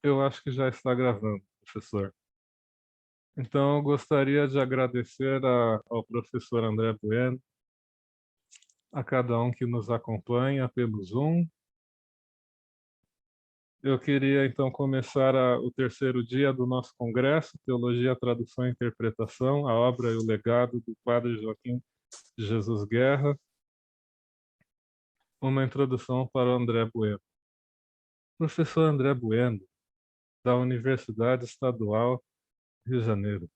Eu acho que já está gravando, professor. Então, eu gostaria de agradecer ao professor André Bueno, a cada um que nos acompanha pelo Zoom. Eu queria, então, começar o terceiro dia do nosso congresso, Teologia, Tradução e Interpretação, a obra e o legado do Padre Joaquim de Jesus Guerra, uma introdução para o André Bueno. Professor André Bueno, da Universidade Estadual Rio de Janeiro.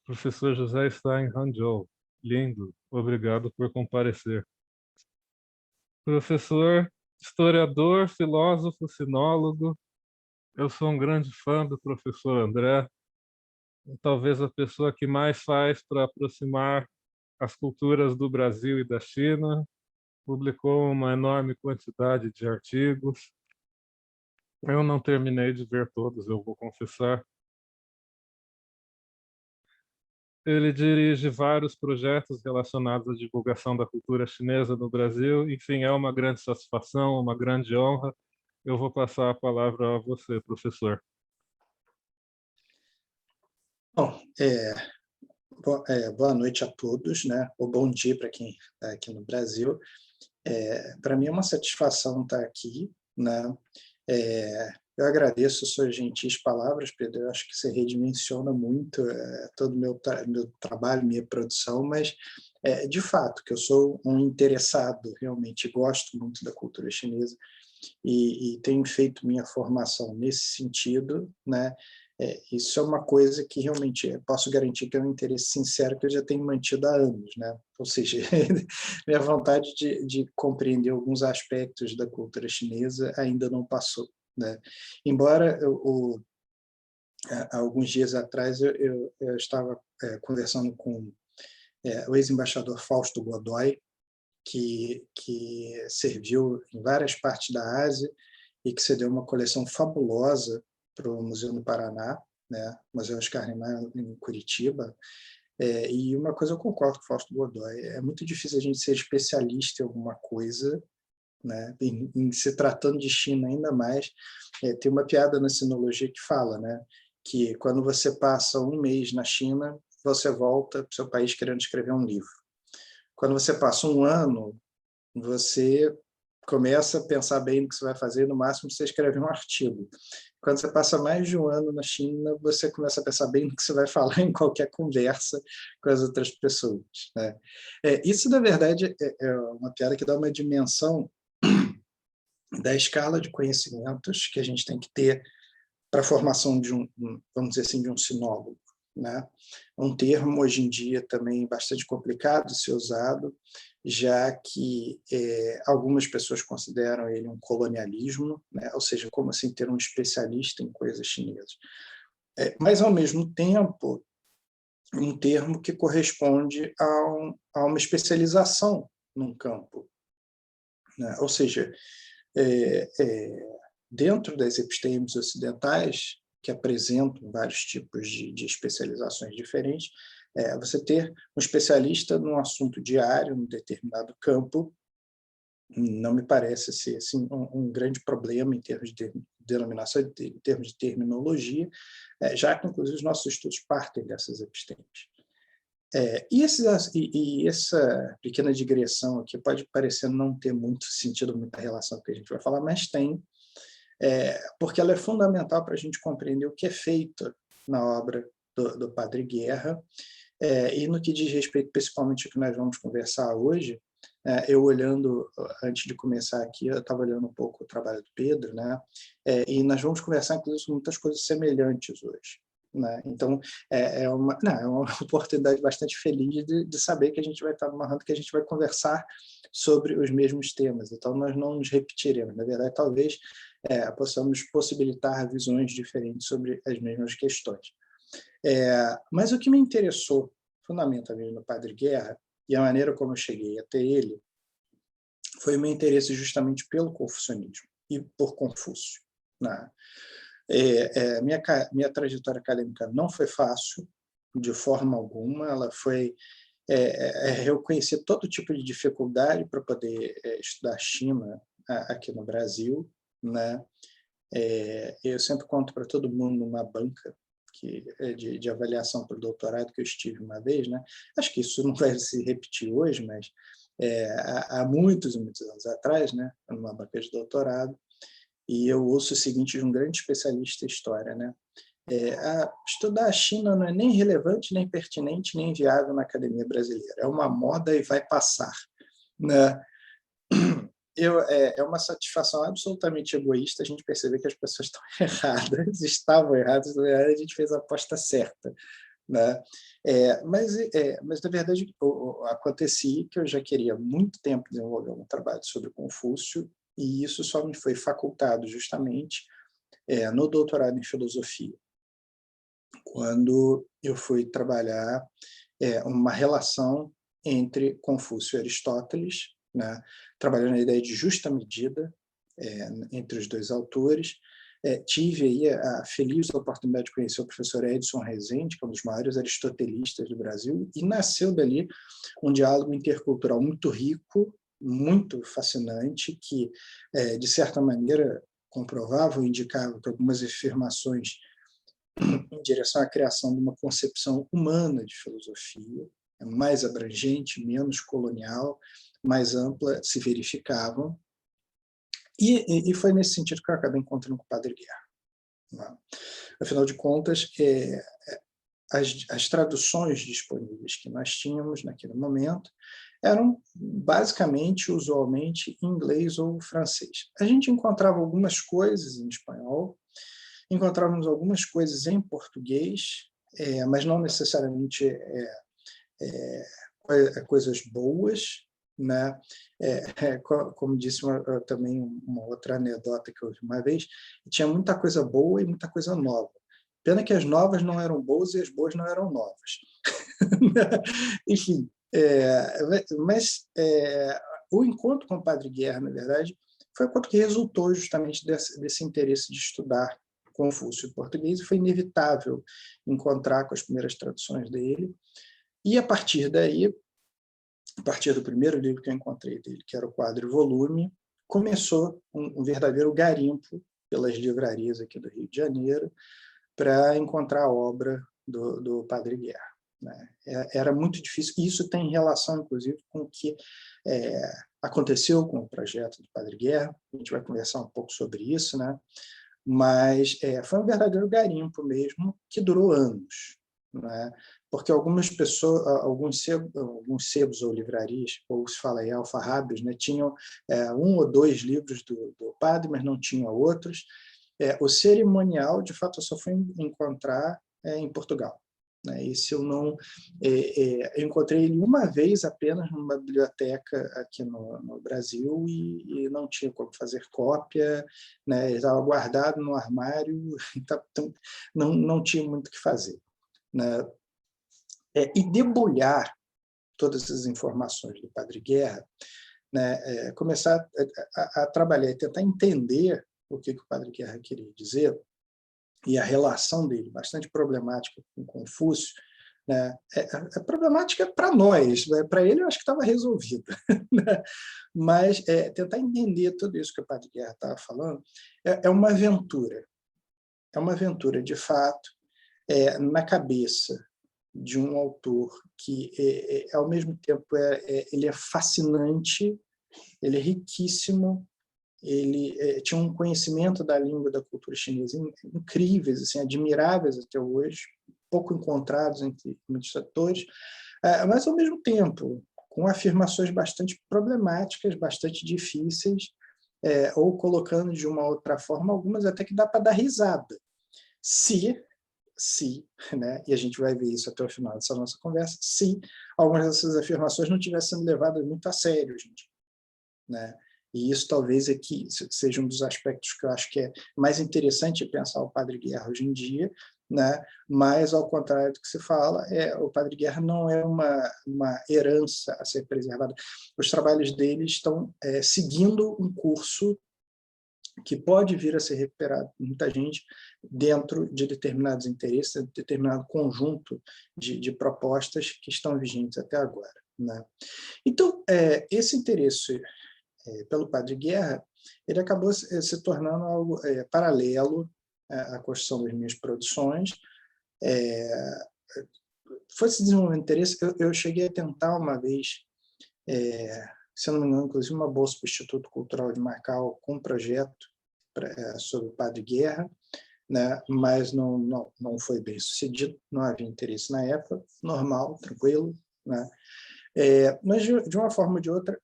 Professor José está em Hangzhou. Lindo. Obrigado por comparecer. Professor, historiador, filósofo, sinólogo. Eu sou um grande fã do professor André. Talvez a pessoa que mais faz para aproximar as culturas do Brasil e da China. Publicou uma enorme quantidade de artigos. Eu não terminei de ver todos, eu vou confessar. Ele dirige vários projetos relacionados à divulgação da cultura chinesa no Brasil. Enfim, é uma grande satisfação, uma grande honra. Eu vou passar a palavra a você, professor. Bom, boa noite a todos, né? Ou bom dia para quem está aqui no Brasil. Para mim é uma satisfação estar aqui, né? Eu agradeço suas gentis palavras, Pedro. Eu acho que você redimensiona muito todo o meu trabalho, minha produção, mas de fato que eu sou um interessado, realmente gosto muito da cultura chinesa e tenho feito minha formação nesse sentido, né? Isso é uma coisa que realmente posso garantir que é um interesse sincero que eu já tenho mantido há anos, né? Ou seja, minha vontade de compreender alguns aspectos da cultura chinesa ainda não passou, né? Embora há alguns dias atrás eu estava conversando com o ex-embaixador Fausto Godoy, que serviu em várias partes da Ásia e que cedeu uma coleção fabulosa para o Museu do Paraná, né, Museu Oscar Niemeyer em Curitiba. E uma coisa eu concordo com o Fausto Godoy, é muito difícil a gente ser especialista em alguma coisa, né, em se tratando de China ainda mais. Tem uma piada na sinologia que fala, né, que quando você passa um mês na China, você volta para o seu país querendo escrever um livro. Quando você passa um ano, você começa a pensar bem no que você vai fazer, no máximo você escreve um artigo. Quando você passa mais de um ano na China, você começa a pensar bem no que você vai falar em qualquer conversa com as outras pessoas, né? Isso, na verdade, é uma piada que dá uma dimensão da escala de conhecimentos que a gente tem que ter para a formação de vamos dizer assim, de um sinólogo, né? Um termo hoje em dia também bastante complicado de ser usado, já que algumas pessoas consideram ele um colonialismo, né? Ou seja, como assim ter um especialista em coisas chinesas. Mas, ao mesmo tempo, um termo que corresponde a uma especialização num campo, né? Ou seja, dentro das epistemes ocidentais, que apresentam vários tipos de especializações diferentes, você ter um especialista num assunto diário, num determinado campo, não me parece ser assim, um grande problema em termos de denominação, em termos de terminologia, já que, inclusive, os nossos estudos partem dessas epistemes. E essa pequena digressão aqui pode parecer não ter muito sentido, muita relação com o que a gente vai falar, mas tem, porque ela é fundamental para a gente compreender o que é feito na obra do Padre Guerra, e no que diz respeito principalmente ao que nós vamos conversar hoje. Eu olhando, antes de começar aqui, eu estava olhando um pouco o trabalho do Pedro, né? E nós vamos conversar, inclusive, sobre muitas coisas semelhantes hoje, né? Então, é uma oportunidade bastante feliz de saber que a gente vai estar numa roda que a gente vai conversar sobre os mesmos temas. Então, nós não nos repetiremos. Na verdade, talvez possamos possibilitar visões diferentes sobre as mesmas questões. Mas o que me interessou fundamentalmente no Padre Guerra, e a maneira como eu cheguei até ele, foi o meu interesse justamente pelo confucionismo e por Confúcio, né? Minha trajetória acadêmica não foi fácil, de forma alguma. Ela foi eu conheci todo tipo de dificuldade para poder estudar China aqui no Brasil, né? Eu sempre conto para todo mundo numa banca de avaliação para o doutorado que eu estive uma vez, né? Acho que isso não vai se repetir hoje, mas há muitos e muitos anos atrás, né? Numa banca de doutorado, e eu ouço o seguinte de um grande especialista em história, né? Estudar a China não é nem relevante, nem pertinente, nem viável na academia brasileira. É uma moda e vai passar, né? É uma satisfação absolutamente egoísta a gente perceber que as pessoas estão erradas, estavam erradas, a gente fez a aposta certa, né? Mas, na verdade, acontecia que eu já queria há muito tempo desenvolver um trabalho sobre Confúcio, e isso só me foi facultado justamente no doutorado em filosofia, quando eu fui trabalhar uma relação entre Confúcio e Aristóteles, né, trabalhando na ideia de justa medida entre os dois autores. Tive aí a feliz oportunidade de conhecer o professor Edson Rezende, que é um dos maiores aristotelistas do Brasil, e nasceu dali um diálogo intercultural muito rico, muito fascinante, que, de certa maneira, comprovava ou indicava que algumas afirmações em direção à criação de uma concepção humana de filosofia, mais abrangente, menos colonial, mais ampla, se verificavam. E foi nesse sentido que eu acabei encontrando com o Padre Guerra. Afinal de contas, as traduções disponíveis que nós tínhamos naquele momento eram basicamente, usualmente, em inglês ou francês. A gente encontrava algumas coisas em espanhol, encontrávamos algumas coisas em português, mas não necessariamente coisas boas, né? Como disse também uma outra anedota que eu ouvi uma vez, tinha muita coisa boa e muita coisa nova. Pena que as novas não eram boas e as boas não eram novas. Enfim, mas o encontro com o Padre Guerra, na verdade, foi o encontro que resultou justamente desse interesse de estudar Confúcio em português, e foi inevitável encontrar com as primeiras traduções dele. E, a partir daí, a partir do primeiro livro que eu encontrei dele, que era o Quadro e Volume, começou um verdadeiro garimpo pelas livrarias aqui do Rio de Janeiro para encontrar a obra do Padre Guerra, né? Era muito difícil. Isso tem relação, inclusive, com o que aconteceu com o projeto do Padre Guerra. A gente vai conversar um pouco sobre isso, né? Mas foi um verdadeiro garimpo mesmo, que durou anos, né? Porque algumas pessoas, alguns sebos ou livrarias, ou se fala aí alfarrábios, né, tinham um ou dois livros do padre, mas não tinham outros. O cerimonial, de fato, eu só fui encontrar em Portugal, né? Esse eu não... eu encontrei ele uma vez apenas numa biblioteca aqui no Brasil, e não tinha como fazer cópia, né? Ele estava guardado no armário, então não tinha muito o que fazer, né? E debulhar todas essas informações do Padre Guerra, né? Começar a trabalhar e tentar entender o que o Padre Guerra queria dizer, e a relação dele, bastante problemática com Confúcio, né? Problemática para nós, né? Para ele eu acho que estava resolvida, né? Mas tentar entender tudo isso que o Padre Guerra estava falando uma aventura. É uma aventura, de fato, na cabeça de um autor que, ao mesmo tempo, ele é fascinante, ele é riquíssimo, ele tinha um conhecimento da língua e da cultura chinesa incríveis, assim, admiráveis até hoje, pouco encontrados entre muitos atores, mas, ao mesmo tempo, com afirmações bastante problemáticas, bastante difíceis, ou colocando de uma outra forma, algumas até que dá para dar risada. Se, né, e a gente vai ver isso até o final dessa nossa conversa, se algumas dessas afirmações não tivessem sido levadas muito a sério, gente, né? E isso talvez aqui seja um dos aspectos que eu acho que é mais interessante pensar o Padre Guerra hoje em dia, né? Mas, ao contrário do que se fala, o Padre Guerra não é uma herança a ser preservada. Os trabalhos dele estão seguindo um curso que pode vir a ser recuperado por muita gente dentro de determinados interesses, determinado conjunto de propostas que estão vigentes até agora, né? Então, esse interesse pelo Padre Guerra ele acabou se tornando algo paralelo à construção das minhas produções. Foi se desenvolvendo interesse. Eu cheguei a tentar uma vez, se eu não me engano, inclusive uma bolsa para o Instituto Cultural de Macau com um projeto sobre o Padre Guerra, né? Mas não foi bem sucedido, não havia interesse na época, normal, tranquilo, né? Mas de uma forma ou de outra,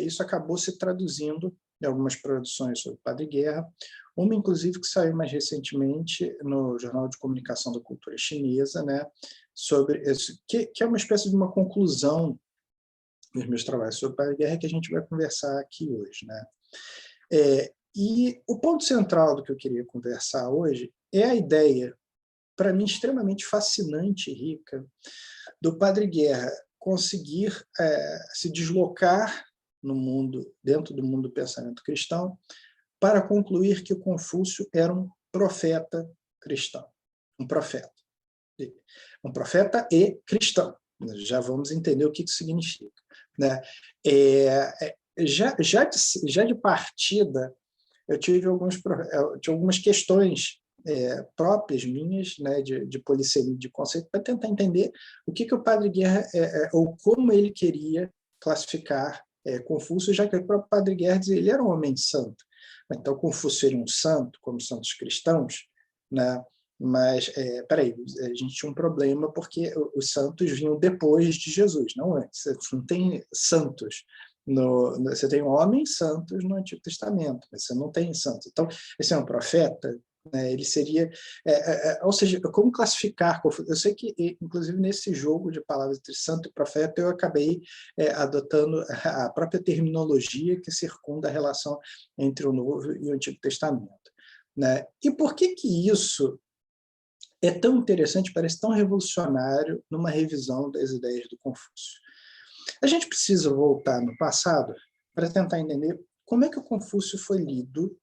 isso acabou se traduzindo em algumas produções sobre o Padre Guerra, uma inclusive que saiu mais recentemente no Jornal de Comunicação da Cultura Chinesa, né? Sobre isso, que é uma espécie de uma conclusão dos meus trabalhos sobre o Padre Guerra que a gente vai conversar aqui hoje, né? E o ponto central do que eu queria conversar hoje é a ideia, para mim, extremamente fascinante e rica, do Padre Guerra conseguir se deslocar no mundo, dentro do mundo do pensamento cristão, para concluir que o Confúcio era um profeta cristão. Um profeta. Um profeta e cristão. Já vamos entender o que isso significa, né? Já de partida, eu tive algumas questões próprias minhas, né, de polissemia de conceito, para tentar entender o que o Padre Guerra, ou como ele queria classificar Confúcio, já que o próprio Padre Guerra dizia ele era um homem santo. Então, Confúcio seria um santo, como santos cristãos, né? Mas, peraí, a gente tinha um problema porque os santos vinham depois de Jesus, não antes. Você não tem santos. Você tem homens santos no Antigo Testamento, mas você não tem santos. Então, esse é um profeta, né? Ele seria... ou seja, como classificar? Eu sei que, inclusive, nesse jogo de palavras entre santo e profeta, eu acabei adotando a própria terminologia que circunda a relação entre o Novo e o Antigo Testamento, né? E por que isso é tão interessante, parece tão revolucionário numa revisão das ideias do Confúcio? A gente precisa voltar no passado para tentar entender como é que o Confúcio foi lido,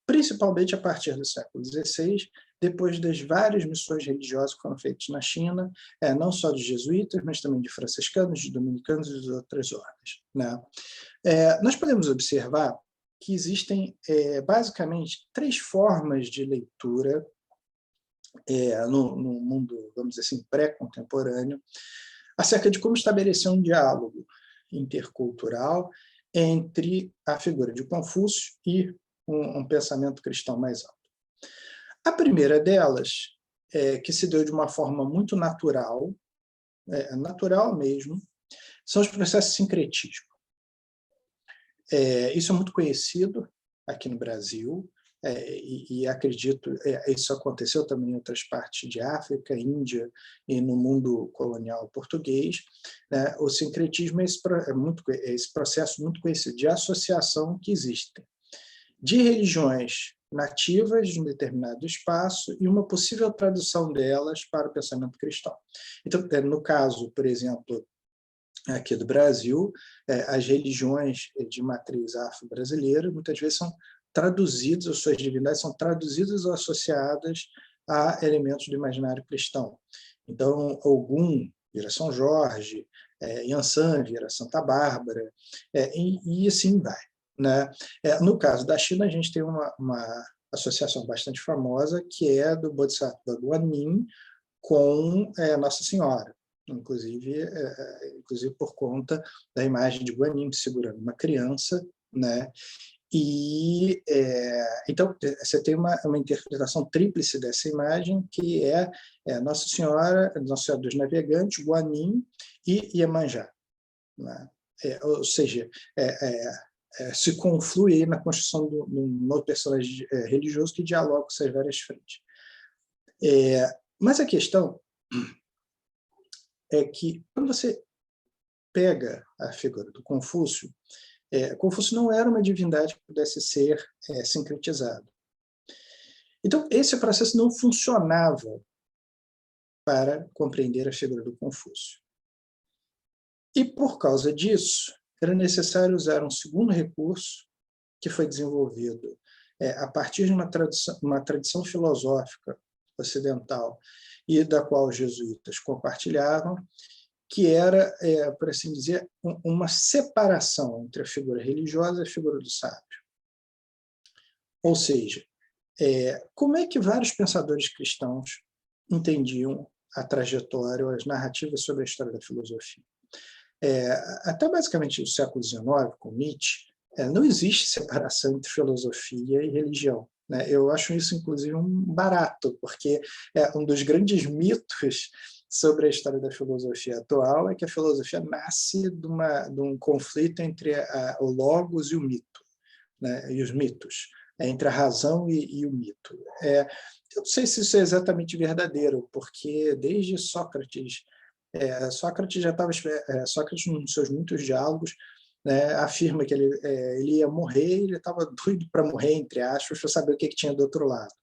principalmente a partir do século XVI, depois das várias missões religiosas que foram feitas na China, não só de jesuítas, mas também de franciscanos, de dominicanos e de outras ordens, né? Nós podemos observar que existem, basicamente, 3 formas de leitura no mundo, vamos dizer assim, pré-contemporâneo, acerca de como estabelecer um diálogo intercultural entre a figura de Confúcio e um pensamento cristão mais alto. A primeira delas, que se deu de uma forma muito natural, natural mesmo, são os processos de sincretismo. Isso é muito conhecido aqui no Brasil, e acredito isso aconteceu também em outras partes de África, Índia e no mundo colonial português, né? O sincretismo é esse processo muito conhecido de associação que existe de religiões nativas de um determinado espaço e uma possível tradução delas para o pensamento cristão. Então, no caso, por exemplo, aqui do Brasil, as religiões de matriz afro-brasileira muitas vezes são traduzidas, as suas divindades são traduzidas ou associadas a elementos do imaginário cristão. Então, Ogum vira São Jorge, Yansan vira Santa Bárbara, e assim vai, né? No caso da China, a gente tem uma associação bastante famosa, que é do Bodhisattva Guanyin com Nossa Senhora, inclusive por conta da imagem de Guanyin segurando uma criança, né? E então você tem uma interpretação tríplice dessa imagem, que é Nossa Senhora dos Navegantes, Guanyin e Iemanjá, né? Ou seja, se conflui na construção de um novo personagem religioso que dialoga com essas várias frentes. Mas a questão é que, quando você pega a figura do Confúcio, Confúcio não era uma divindade que pudesse ser sincretizada. Então, esse processo não funcionava para compreender a figura do Confúcio. E, por causa disso, era necessário usar um segundo recurso que foi desenvolvido a partir de uma tradição filosófica ocidental e da qual os jesuítas compartilhavam, que era, por assim dizer, uma separação entre a figura religiosa e a figura do sábio. Ou seja, como é que vários pensadores cristãos entendiam a trajetória ou as narrativas sobre a história da filosofia? Até basicamente o século XIX, com Nietzsche, não existe separação entre filosofia e religião, né? Eu acho isso, inclusive, um barato, porque um dos grandes mitos sobre a história da filosofia atual é que a filosofia nasce de um conflito entre o logos e o mito, né? E os mitos, entre a razão e o mito. Eu não sei se isso é exatamente verdadeiro, porque desde Sócrates, Sócrates já estava, Sócrates, nos seus muitos diálogos, né, afirma que ele ia morrer, ele estava doido para morrer, entre aspas, para saber o que tinha do outro lado.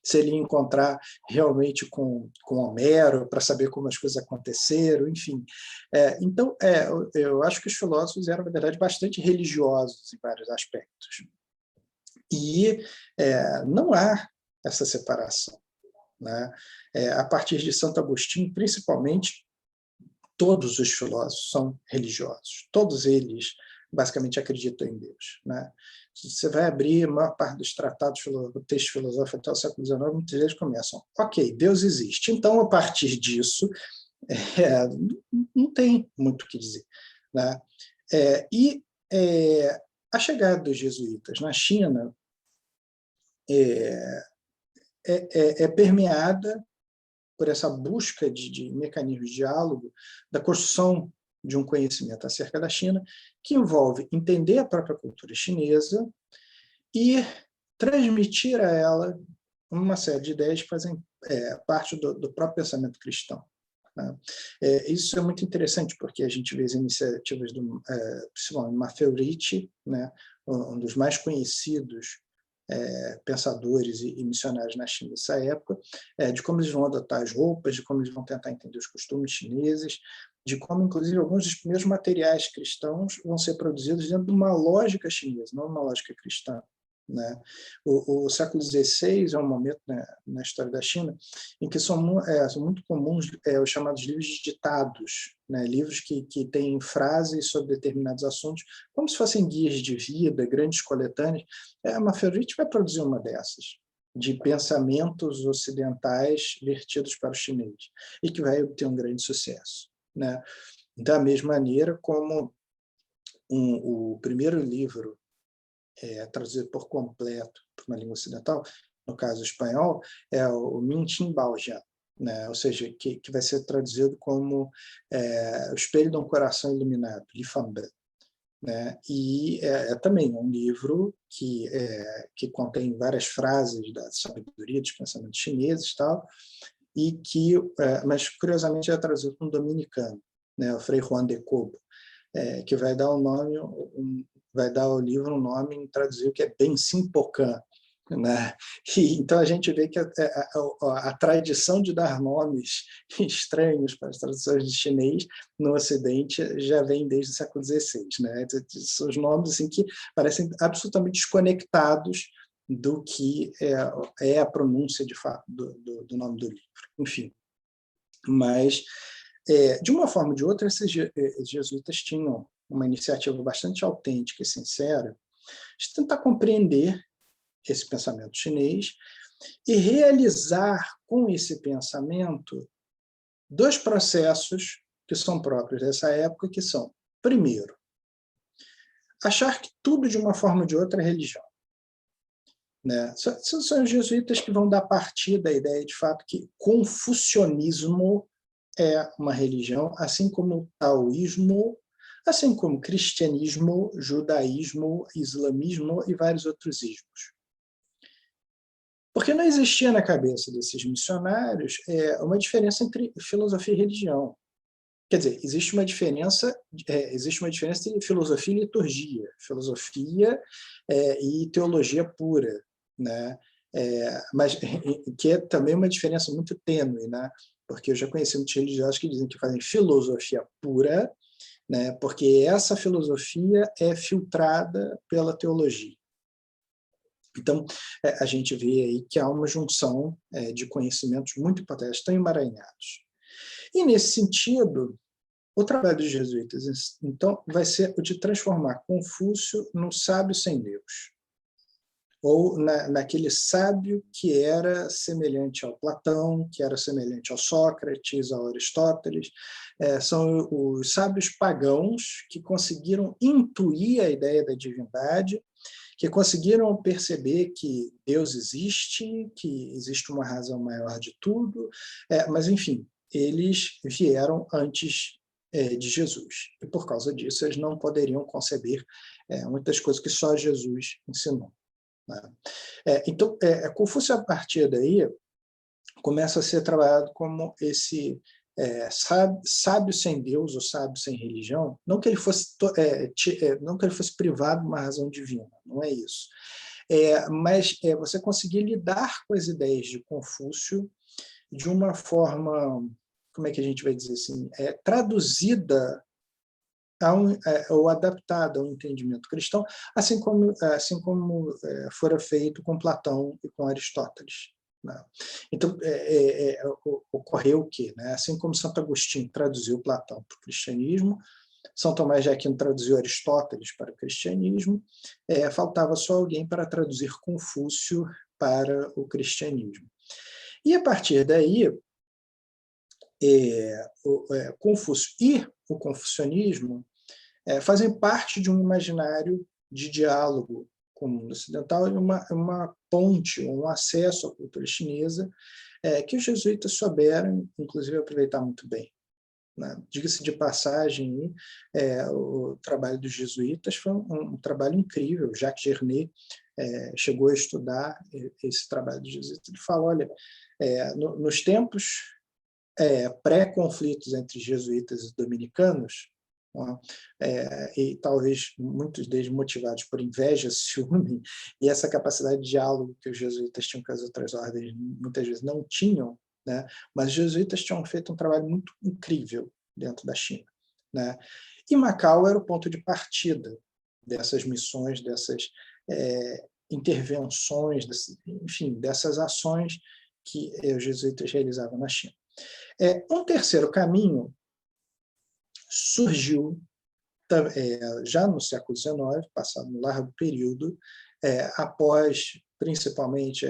Se ele ia encontrar realmente com Homero, para saber como as coisas aconteceram, enfim. Então, eu acho que os filósofos eram, na verdade, bastante religiosos em vários aspectos. E não há essa separação, né? A partir de Santo Agostinho, principalmente, todos os filósofos são religiosos. Todos eles, basicamente, acreditam em Deus, né? Você vai abrir a maior parte dos tratados, textos filosóficos até o século XIX, muitos deles começam: ok, Deus existe. Então, a partir disso, não tem muito o que dizer, né? E a chegada dos jesuítas na China é permeada por essa busca de mecanismos de diálogo, da construção de um conhecimento acerca da China, que envolve entender a própria cultura chinesa e transmitir a ela uma série de ideias que fazem parte do próprio pensamento cristão, né? Isso é muito interessante, porque a gente vê as iniciativas do Matteo Ricci, né, um dos mais conhecidos pensadores e missionários na China nessa época, de como eles vão adotar as roupas, de como eles vão tentar entender os costumes chineses, de como, inclusive, alguns dos primeiros materiais cristãos vão ser produzidos dentro de uma lógica chinesa, não uma lógica cristã, né? O século XVI é um momento, né, na história da China em que são muito comuns os chamados livros de ditados, né? Livros que têm frases sobre determinados assuntos, como se fossem guias de vida, grandes coletâneas. A Maffei vai produzir uma dessas, de pensamentos ocidentais vertidos para o chinês, e que vai obter um grande sucesso, né? Da mesma maneira como o primeiro livro traduzido por completo para uma língua ocidental, no caso espanhol, é o Mintin Baojian, né? Ou seja, que vai ser traduzido como o espelho de um coração iluminado, Li Fanbin, né? E também um livro que contém várias frases da sabedoria dos pensamentos chineses e tal, mas curiosamente é traduzido por um dominicano, né? O Frei Juan de Cobo, que vai dar o nome, vai dar ao livro um nome traduzido que é Bensim Pocan, né? Então a gente vê que a tradição de dar nomes estranhos para as traduções de chinês no Ocidente já vem desde o século XVI, né? São os nomes assim que parecem absolutamente desconectados do que é a pronúncia de fato do nome do livro. Enfim, mas de uma forma ou de outra, esses jesuítas tinham uma iniciativa bastante autêntica e sincera de tentar compreender esse pensamento chinês e realizar com esse pensamento dois processos que são próprios dessa época, que são, primeiro, achar que tudo de uma forma ou de outra é religião, né? São os jesuítas que vão dar partida à ideia de fato que confucionismo é uma religião, assim como o taoísmo, assim como cristianismo, judaísmo, islamismo e vários outros ismos. Porque não existia na cabeça desses missionários uma diferença entre filosofia e religião. Quer dizer, existe uma diferença entre filosofia e liturgia, filosofia e teologia pura, né? Mas que é também uma diferença muito tênue, né? Porque eu já conheci muitos religiosos que dizem que fazem filosofia pura, né? Porque essa filosofia é filtrada pela teologia. Então, a gente vê aí que há uma junção de conhecimentos muito importantes, estão emaranhados. E, nesse sentido, o trabalho dos jesuítas, então, vai ser o de transformar Confúcio num sábio sem Deus. ou naquele sábio que era semelhante ao Platão, que era semelhante ao Sócrates, ao Aristóteles. São os sábios pagãos que conseguiram intuir a ideia da divindade, que conseguiram perceber que Deus existe, que existe uma razão maior de tudo, mas, enfim, eles vieram antes de Jesus, e por causa disso eles não poderiam conceber muitas coisas que só Jesus ensinou, né? Então, Confúcio, a partir daí, começa a ser trabalhado como esse sábio sem Deus ou sábio sem religião, não que ele fosse não que ele fosse privado de uma razão divina, não é isso. Mas você conseguir lidar com as ideias de Confúcio de uma forma, como é que a gente vai dizer assim, traduzida ou adaptada ao entendimento cristão, assim como fora feito com Platão e com Aristóteles, né? Então, ocorreu o quê, né? Assim como Santo Agostinho traduziu Platão para o cristianismo, São Tomás de Aquino traduziu Aristóteles para o cristianismo, faltava só alguém para traduzir Confúcio para o cristianismo. E, a partir daí, Confúcio e o confucionismo fazem parte de um imaginário de diálogo com o mundo ocidental e uma ponte, um acesso à cultura chinesa que os jesuítas souberam, inclusive, aproveitar muito bem, né? Diga-se de passagem, o trabalho dos jesuítas foi um trabalho incrível. Jacques Gernet chegou a estudar esse trabalho dos jesuítas. Ele fala, olha, nos tempos pré-conflitos entre jesuítas e dominicanos, e talvez muitos deles motivados por inveja, ciúme, e essa capacidade de diálogo que os jesuítas tinham com as outras ordens muitas vezes não tinham, né? Mas os jesuítas tinham feito um trabalho muito incrível dentro da China, né? E Macau era o ponto de partida dessas missões, dessas intervenções, enfim, dessas ações que os jesuítas realizavam na China. Um terceiro caminho surgiu já no século XIX, passado um largo período, após, principalmente,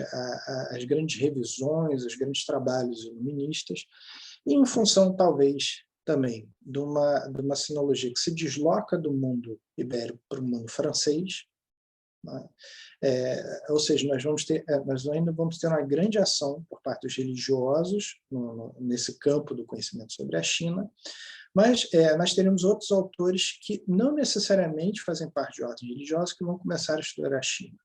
as grandes revisões, os grandes trabalhos iluministas, e em função, talvez, também de uma sinologia que se desloca do mundo ibérico para o mundo francês, né? Ou seja, nós ainda vamos ter uma grande ação por parte dos religiosos nesse campo do conhecimento sobre a China, mas nós teremos outros autores que não necessariamente fazem parte de ordens religiosas que vão começar a estudar a China.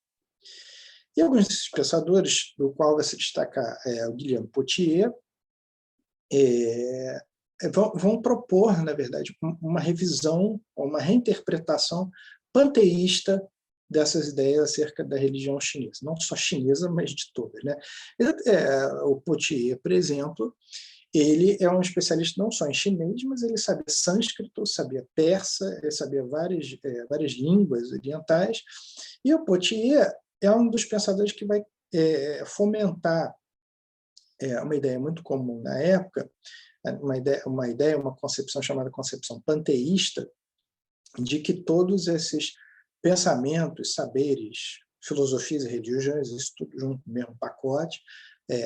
E alguns desses pensadores, do qual vai se destacar o Guillaume Pothier, vão propor, na verdade, uma revisão, uma reinterpretação panteísta dessas ideias acerca da religião chinesa, não só chinesa, mas de todas, né? O Pothier, por exemplo, ele é um especialista não só em chinês, mas ele sabia sânscrito, sabia persa, ele sabia várias línguas orientais, e o Pothier é um dos pensadores que vai fomentar uma ideia muito comum na época, uma concepção chamada concepção panteísta, de que todos esses pensamentos, saberes, filosofias e religiões, isso tudo junto no mesmo pacote,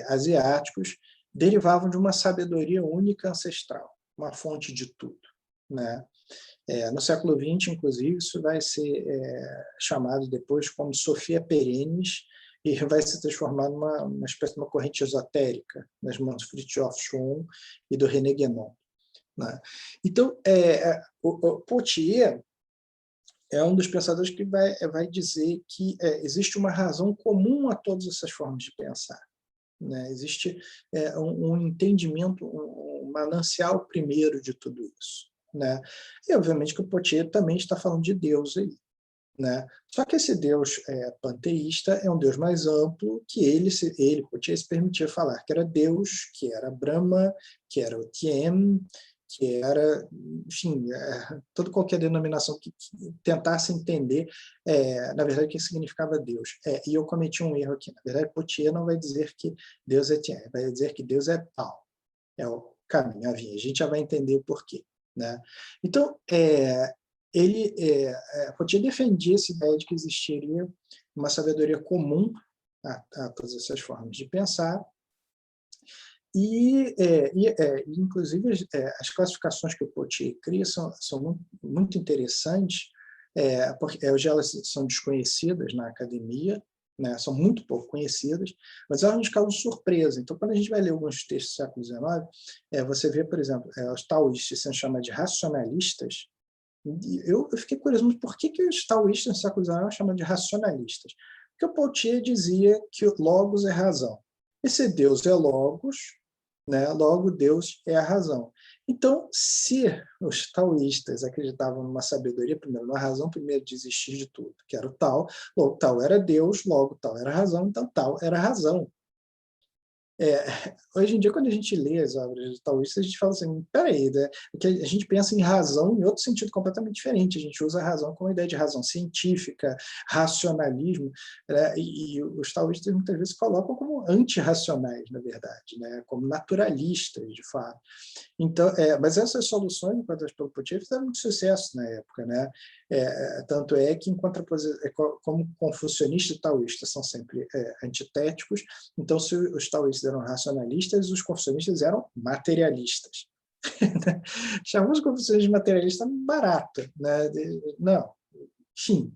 asiáticos, derivavam de uma sabedoria única ancestral, uma fonte de tudo, né? No século XX, inclusive, isso vai ser chamado depois como Sophia Perennis, e vai se transformar numa espécie de uma corrente esotérica nas mãos de Fritjof Schuon e do René Guénon, né? Então, o Pothier é um dos pensadores que vai dizer que existe uma razão comum a todas essas formas de pensar, né? Existe um entendimento, um manancial primeiro de tudo isso, né? E, obviamente, que o Pothier também está falando de Deus aí, né? Só que esse Deus panteísta é um Deus mais amplo que ele Pothier, se permitia falar que era Deus, que era Brahma, que era o Tien, que era, enfim, toda qualquer denominação que tentasse entender, na verdade, o que significava Deus. E eu cometi um erro aqui. Na verdade, Pothier não vai dizer que Deus é Tien, vai dizer que Deus é tal. É o caminho, a via. A gente já vai entender o porquê, né? Então, Pothier defendia essa ideia de que existiria uma sabedoria comum a todas essas formas de pensar, inclusive, as classificações que o Pottier cria são muito, muito interessantes, porque hoje elas são desconhecidas na academia, né, são muito pouco conhecidas, mas elas nos causam surpresa. Então, quando a gente vai ler alguns textos do século XIX, você vê, por exemplo, os taoístas sendo chamados de racionalistas. Eu fiquei curioso, mas por que os taoístas no século XIX chamam de racionalistas? Porque o Pottier dizia que o logos é razão. E se Deus é logos, né, logo Deus é a razão. Então, se os taoístas acreditavam numa sabedoria, primeiro, numa razão primeiro de existir de tudo, que era o tal, logo tal era Deus, logo tal era razão, então tal era razão. Hoje em dia, quando a gente lê as obras de taoístas, a gente fala assim, peraí, né? Porque a gente pensa em razão em outro sentido completamente diferente. A gente usa a razão como ideia de razão científica, racionalismo, né? E os taoístas muitas vezes colocam como antirracionais, na verdade, né? Como naturalistas, de fato. Então, mas essas soluções encontradas pelo Pottier fizeram muito sucesso na época, né? Tanto é que, como confucionistas e taoístas são sempre antitéticos, então, se os taoístas eram racionalistas, os confucionistas eram materialistas. Chamamos os confucionistas de materialista barato, né? Não, enfim.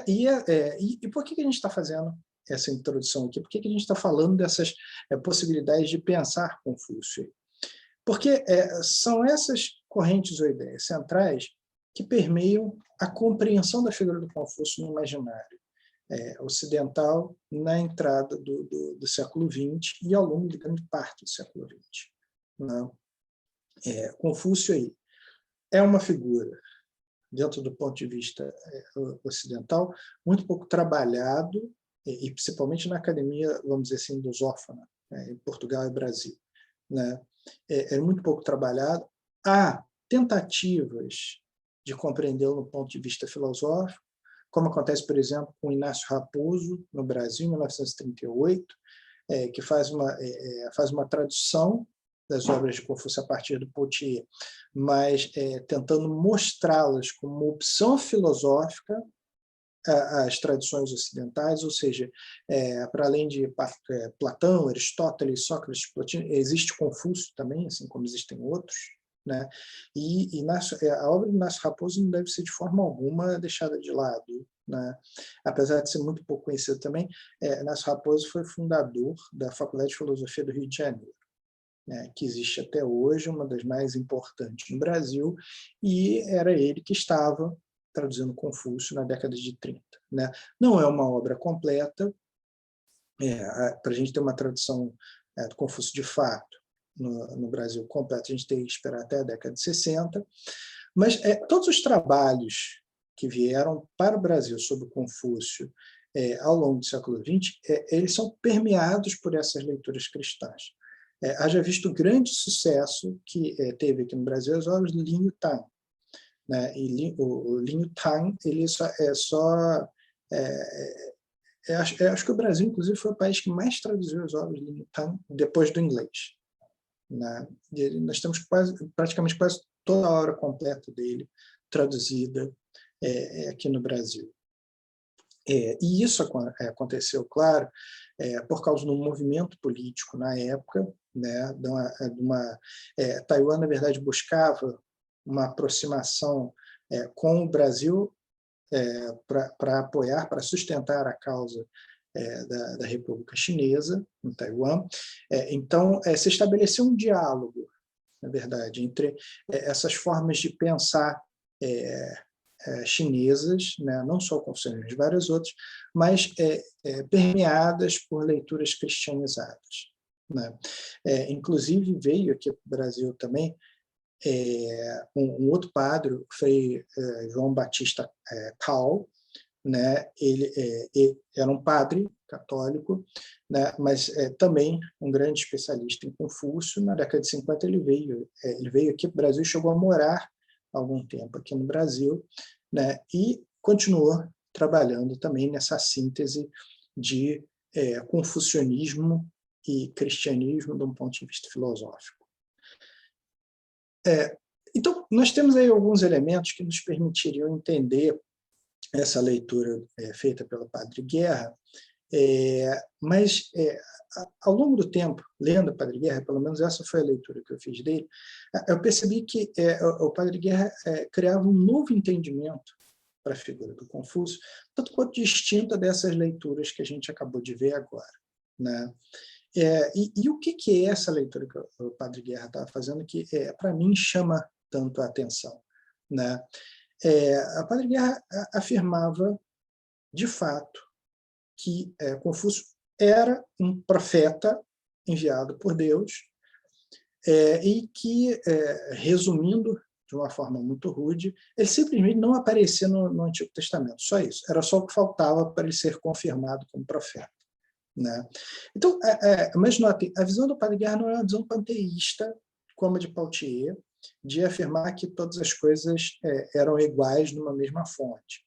E por que a gente está fazendo essa introdução aqui? Por que a gente está falando dessas possibilidades de pensar Confúcio? Porque são essas correntes ou ideias centrais que permeiam a compreensão da figura do Confúcio no imaginário ocidental na entrada do século XX e ao longo de grande parte do século XX. Né? Confúcio aí é uma figura, dentro do ponto de vista ocidental, muito pouco trabalhado, e principalmente na academia, vamos dizer assim, lusófona, em Portugal e Brasil. Né? É muito pouco trabalhado. Há tentativas de compreendê-lo no ponto de vista filosófico, como acontece, por exemplo, com Inácio Raposo, no Brasil, em 1938, que faz uma tradução das obras de Confúcio a partir do Pottier, mas tentando mostrá-las como uma opção filosófica às tradições ocidentais, ou seja, para além de Platão, Aristóteles, Sócrates, Platino, existe Confúcio também, assim como existem outros, né? E a obra de Inácio Raposo não deve ser de forma alguma deixada de lado, né? Apesar de ser muito pouco conhecido também, Inácio Raposo foi fundador da Faculdade de Filosofia do Rio de Janeiro, né, que existe até hoje, uma das mais importantes no Brasil, e era ele que estava traduzindo Confúcio na década de 30. Né? Não é uma obra completa, para a gente ter uma tradução do Confúcio de fato no Brasil completa, a gente tem que esperar até a década de 60, mas todos os trabalhos que vieram para o Brasil sobre o Confúcio ao longo do século XX, eles são permeados por essas leituras cristãs. Haja visto o grande sucesso que teve aqui no Brasil as obras do Lin Yutang. Né? E o Lin Yutang, ele acho que o Brasil, inclusive, foi o país que mais traduziu as obras de Lin Yutang depois do inglês. Né? Nós temos praticamente quase toda a obra completa dele traduzida aqui no Brasil. E isso aconteceu, claro, por causa de um movimento político na época, né, Taiwan, na verdade, buscava uma aproximação com o Brasil para apoiar, para sustentar a causa da República Chinesa, em Taiwan. Então, se estabeleceu um diálogo, na verdade, entre essas formas de pensar chinesas, né, não só o Confúcio, mas várias outras, mas permeadas por leituras cristianizadas. Né? Inclusive, veio aqui para o Brasil também um outro padre, o Frei João Batista Cal, né? Ele era um padre católico, né? Mas também um grande especialista em Confúcio. Na década de 50 ele veio aqui para o Brasil e chegou a morar algum tempo aqui no Brasil, né? E continuou trabalhando também nessa síntese de confucionismo e cristianismo de um ponto de vista filosófico. Então, nós temos aí alguns elementos que nos permitiriam entender essa leitura feita pelo Padre Guerra, mas ao longo do tempo, lendo o Padre Guerra, pelo menos essa foi a leitura que eu fiz dele, eu percebi que o Padre Guerra criava um novo entendimento para a figura do Confúcio, tanto quanto distinta dessas leituras que a gente acabou de ver agora, né? E o que é essa leitura que o Padre Guerra estava fazendo que, para mim, chama tanto a atenção, né? A Padre Guerra afirmava, de fato, que Confúcio era um profeta enviado por Deus e que, resumindo de uma forma muito rude, ele simplesmente não aparecia no Antigo Testamento, só isso. Era só o que faltava para ele ser confirmado como profeta, né? Então, mas notem, a visão do Padre Guerra não é uma visão panteísta, como a de Pautier, de afirmar que todas as coisas eram iguais numa mesma fonte.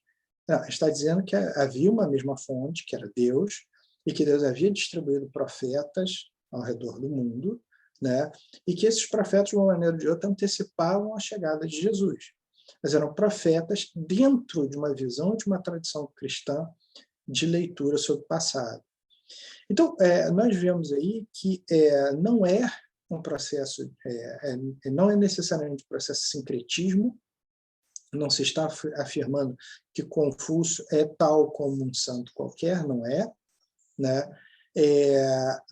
Não, está dizendo que havia uma mesma fonte, que era Deus, e que Deus havia distribuído profetas ao redor do mundo, né? E que esses profetas, de uma maneira ou de outra, antecipavam a chegada de Jesus. Mas eram profetas dentro de uma visão, de uma tradição cristã de leitura sobre o passado. Então, nós vemos aí que não é um processo, não é necessariamente um processo de sincretismo, não se está afirmando que Confúcio é tal como um santo qualquer, não é, né?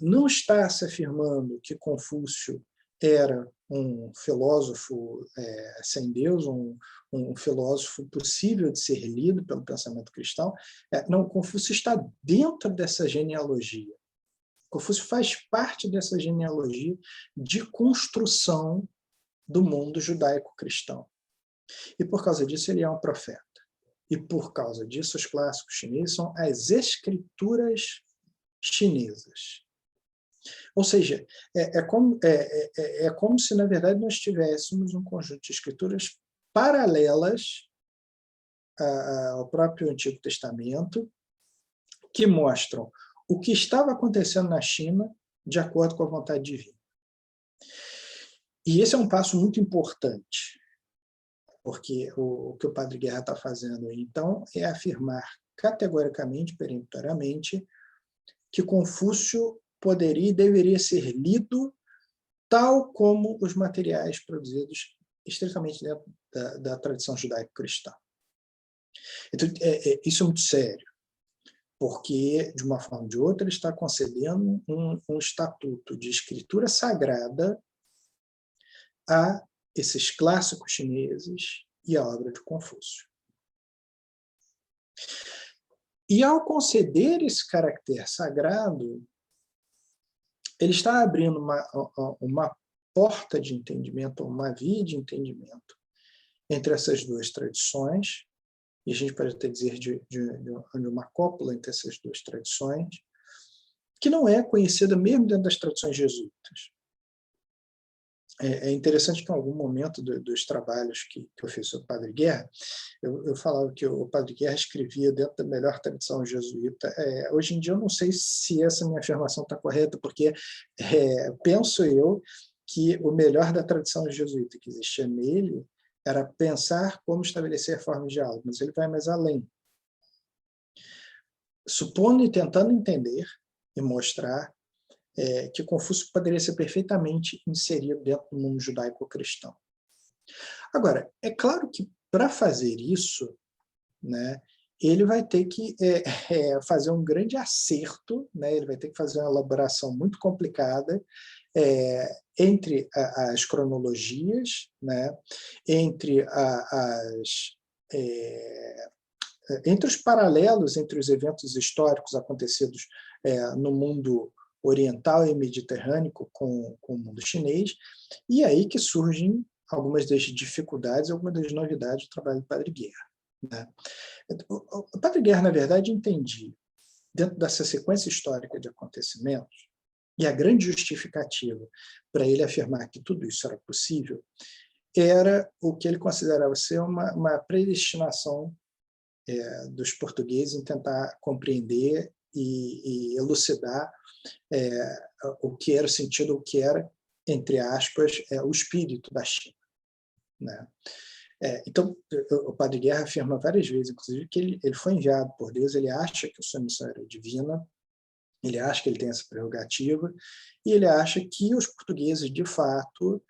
Não está se afirmando que Confúcio era um filósofo sem Deus, um filósofo possível de ser lido pelo pensamento cristão. Não, Confúcio está dentro dessa genealogia. Confúcio faz parte dessa genealogia de construção do mundo judaico-cristão. E por causa disso ele é um profeta. E por causa disso os clássicos chineses são as escrituras chinesas. Ou seja, é como se, na verdade, nós tivéssemos um conjunto de escrituras paralelas ao próprio Antigo Testamento, que mostram o que estava acontecendo na China de acordo com a vontade divina. E esse é um passo muito importante, porque o que o Padre Guerra está fazendo, então, é afirmar categoricamente, peremptoriamente, que Confúcio poderia e deveria ser lido tal como os materiais produzidos estritamente dentro da tradição judaico-cristã. Então, isso é muito sério, porque, de uma forma ou de outra, ele está concedendo um estatuto de escritura sagrada a esses clássicos chineses e a obra de Confúcio. E, ao conceder esse caráter sagrado, ele está abrindo uma porta de entendimento, uma via de entendimento entre essas duas tradições, e a gente pode até dizer de uma cópula entre essas duas tradições, que não é conhecida mesmo dentro das tradições jesuítas. É interessante que, em algum momento dos trabalhos que eu fiz sobre o Padre Guerra, eu falava que o Padre Guerra escrevia dentro da melhor tradição jesuíta. Hoje em dia, eu não sei se essa minha afirmação está correta, porque penso eu que o melhor da tradição jesuíta que existia nele era pensar como estabelecer formas de diálogo, mas ele vai mais além. Supondo e tentando entender e mostrar que Confúcio poderia ser perfeitamente inserido dentro do mundo judaico-cristão. Agora, é claro que, para fazer isso, né, ele vai ter que fazer um grande acerto, né, ele vai ter que fazer uma elaboração muito complicada entre as cronologias, né, entre os paralelos entre os eventos históricos acontecidos no mundo oriental e mediterrâneo com o mundo chinês, e aí que surgem algumas das dificuldades, algumas das novidades do trabalho do Padre Guerra, né? O Padre Guerra, na verdade, entendia, dentro dessa sequência histórica de acontecimentos, e a grande justificativa para ele afirmar que tudo isso era possível, era o que ele considerava ser uma predestinação dos portugueses em tentar compreender e elucidar o que era o sentido, o que era, entre aspas, o espírito da China, né? Então, o Padre Guerra afirma várias vezes, inclusive, que ele foi enviado por Deus, ele acha que a sua missão era divina, ele acha que ele tem essa prerrogativa, e ele acha que os portugueses, de fato,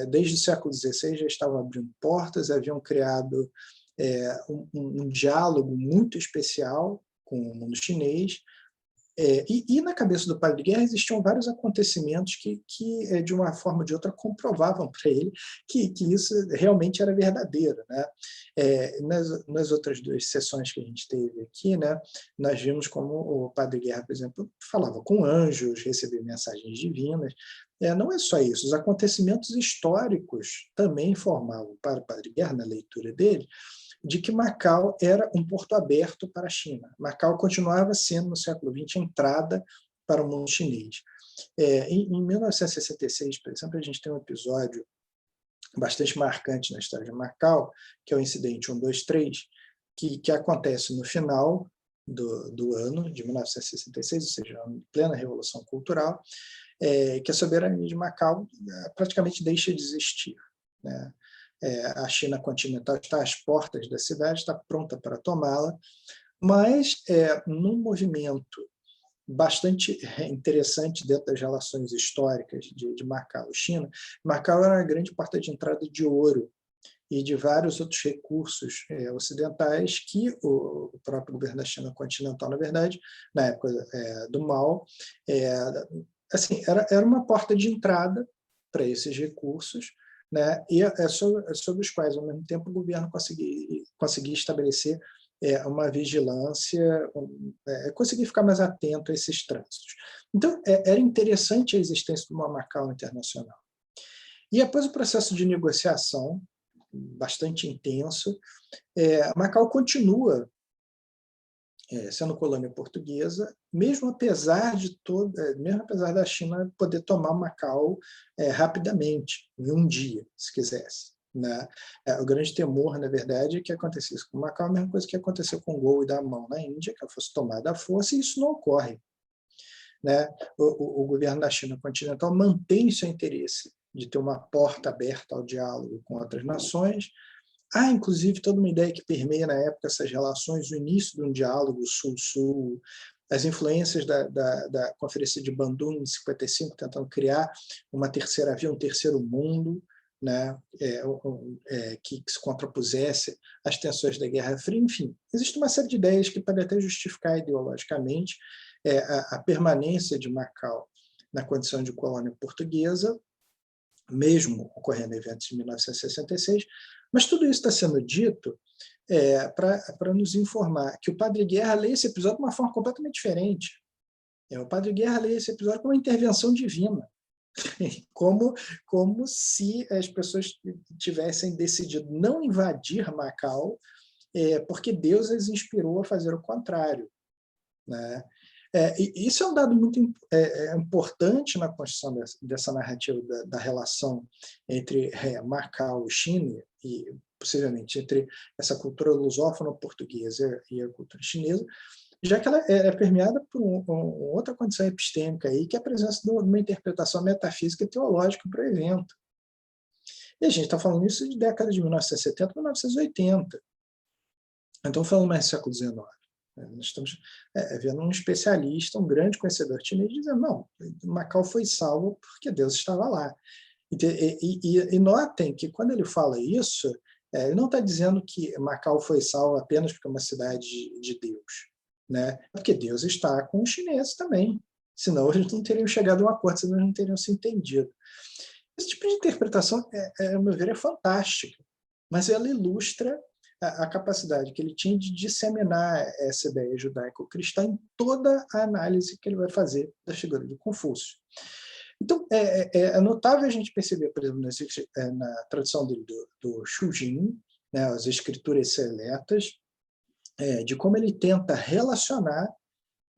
desde o século XVI, já estavam abrindo portas, haviam criado um diálogo muito especial com o mundo chinês, e na cabeça do Padre Guerra existiam vários acontecimentos que de uma forma ou de outra, comprovavam para ele que isso realmente era verdadeiro, né? Nas outras 2 sessões que a gente teve aqui, né, nós vimos como o Padre Guerra, por exemplo, falava com anjos, recebia mensagens divinas. Não é só isso, os acontecimentos históricos também informavam para o Padre Guerra, na leitura dele, de que Macau era um porto aberto para a China. Macau continuava sendo, no século XX, a entrada para o mundo chinês. Em 1966, por exemplo, a gente tem um episódio bastante marcante na história de Macau, que é o incidente 123, que acontece no final do ano de 1966, ou seja, em plena Revolução Cultural, que a soberania de Macau praticamente deixa de existir, né? A China continental está às portas da cidade, está pronta para tomá-la, mas num movimento bastante interessante dentro das relações históricas de Macau e China. Macau era a grande porta de entrada de ouro e de vários outros recursos ocidentais que o próprio governo da China continental, na verdade, na época do Mao, assim, era uma porta de entrada para esses recursos, né? E sobre os quais, ao mesmo tempo, o governo conseguia estabelecer uma vigilância, conseguir ficar mais atento a esses trânsitos. Então, era interessante a existência de uma Macau internacional. E após o processo de negociação, bastante intenso, Macau continua sendo colônia portuguesa, mesmo apesar da China poder tomar Macau rapidamente, em um dia, se quisesse, né? O grande temor, na verdade, é que acontecesse com Macau a mesma coisa que aconteceu com Gol e Damão na Índia, que ela fosse tomada à força, e isso não ocorre, né? O governo da China continental mantém seu interesse de ter uma porta aberta ao diálogo com outras nações. Há, inclusive, toda uma ideia que permeia na época essas relações, o início de um diálogo sul-sul, as influências da Conferência de Bandung, em 1955, tentando criar uma terceira via, um terceiro mundo, né, que se contrapusesse às tensões da Guerra Fria. Enfim, existe uma série de ideias que podem até justificar ideologicamente a permanência de Macau na condição de colônia portuguesa, mesmo ocorrendo eventos de 1966, mas tudo isso está sendo dito para nos informar que o Padre Guerra lê esse episódio de uma forma completamente diferente. O Padre Guerra lê esse episódio como uma intervenção divina, como se as pessoas tivessem decidido não invadir Macau, porque Deus as inspirou a fazer o contrário, né? Isso é um dado muito importante na construção dessa narrativa da relação entre Macau e China, e possivelmente entre essa cultura lusófona portuguesa e a cultura chinesa, já que ela é permeada por outra condição epistêmica aí, que é a presença de uma interpretação metafísica e teológica para o evento. E a gente está falando isso de décadas de 1970 a 1980. Então, falando mais do século XIX. Nós estamos vendo um especialista, um grande conhecedor chinês, dizendo, não, Macau foi salvo porque Deus estava lá. E notem que, quando ele fala isso, ele não está dizendo que Macau foi salvo apenas porque é uma cidade de Deus, né? Porque Deus está com os chineses também. Senão eles não teriam chegado a um acordo, senão eles não teriam se entendido. Esse tipo de interpretação, ao meu ver, é fantástica, mas ela ilustra a capacidade que ele tinha de disseminar essa ideia judaico-cristã em toda a análise que ele vai fazer da figura de Confúcio. Então, é notável a gente perceber, por exemplo, na tradução dele do Shujin, né, as escrituras seletas, de como ele tenta relacionar,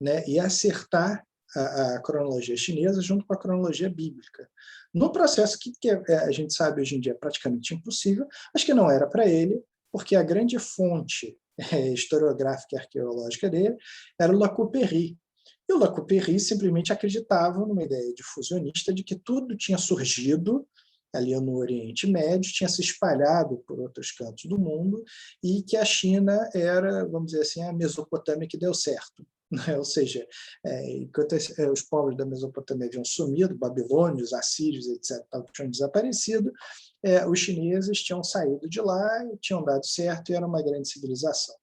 né, e acertar a cronologia chinesa junto com a cronologia bíblica. Num processo que a gente sabe hoje em dia é praticamente impossível, mas que não era para ele, porque a grande fonte historiográfica e arqueológica dele era o Lacouperie. E o Lacouperie simplesmente acreditava numa ideia difusionista de que tudo tinha surgido ali no Oriente Médio, tinha se espalhado por outros cantos do mundo, e que a China era, vamos dizer assim, a Mesopotâmia que deu certo. Ou seja, enquanto os povos da Mesopotâmia haviam sumido, babilônios, assírios, etc., tinham desaparecido, os chineses tinham saído de lá e tinham dado certo, e era uma grande civilização.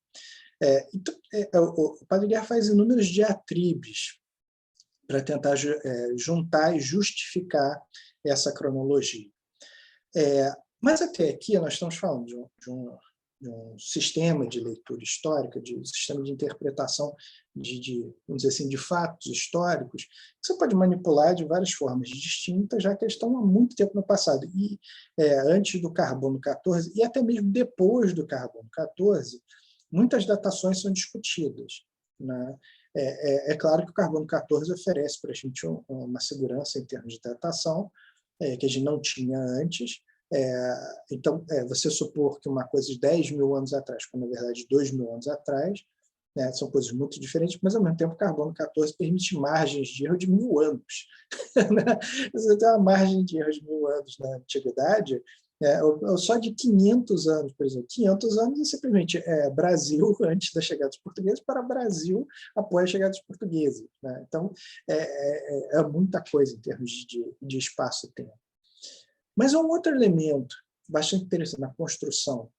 Então, o Padre Guerra faz inúmeros diatribes para tentar juntar e justificar essa cronologia. Mas até aqui nós estamos falando de um sistema de leitura histórica, de um sistema de interpretação vamos dizer assim, de fatos históricos, que você pode manipular de várias formas distintas, já que eles estão há muito tempo no passado. E antes do carbono 14, e até mesmo depois do carbono 14, muitas datações são discutidas, né? É claro que o carbono 14 oferece para a gente uma segurança em termos de datação, que a gente não tinha antes. Então, você supor que uma coisa de 10 mil anos atrás, quando na verdade 2 mil anos atrás, né, são coisas muito diferentes, mas ao mesmo tempo o carbono 14 permite margens de erro de 1000 anos. Você tem uma margem de erro de 1000 anos na antiguidade, ou só de 500 anos, por exemplo. 500 anos é simplesmente Brasil antes da chegada dos portugueses para Brasil após a chegada dos portugueses, né? Então, é muita coisa em termos de espaço-tempo. Mas um outro elemento bastante interessante na construção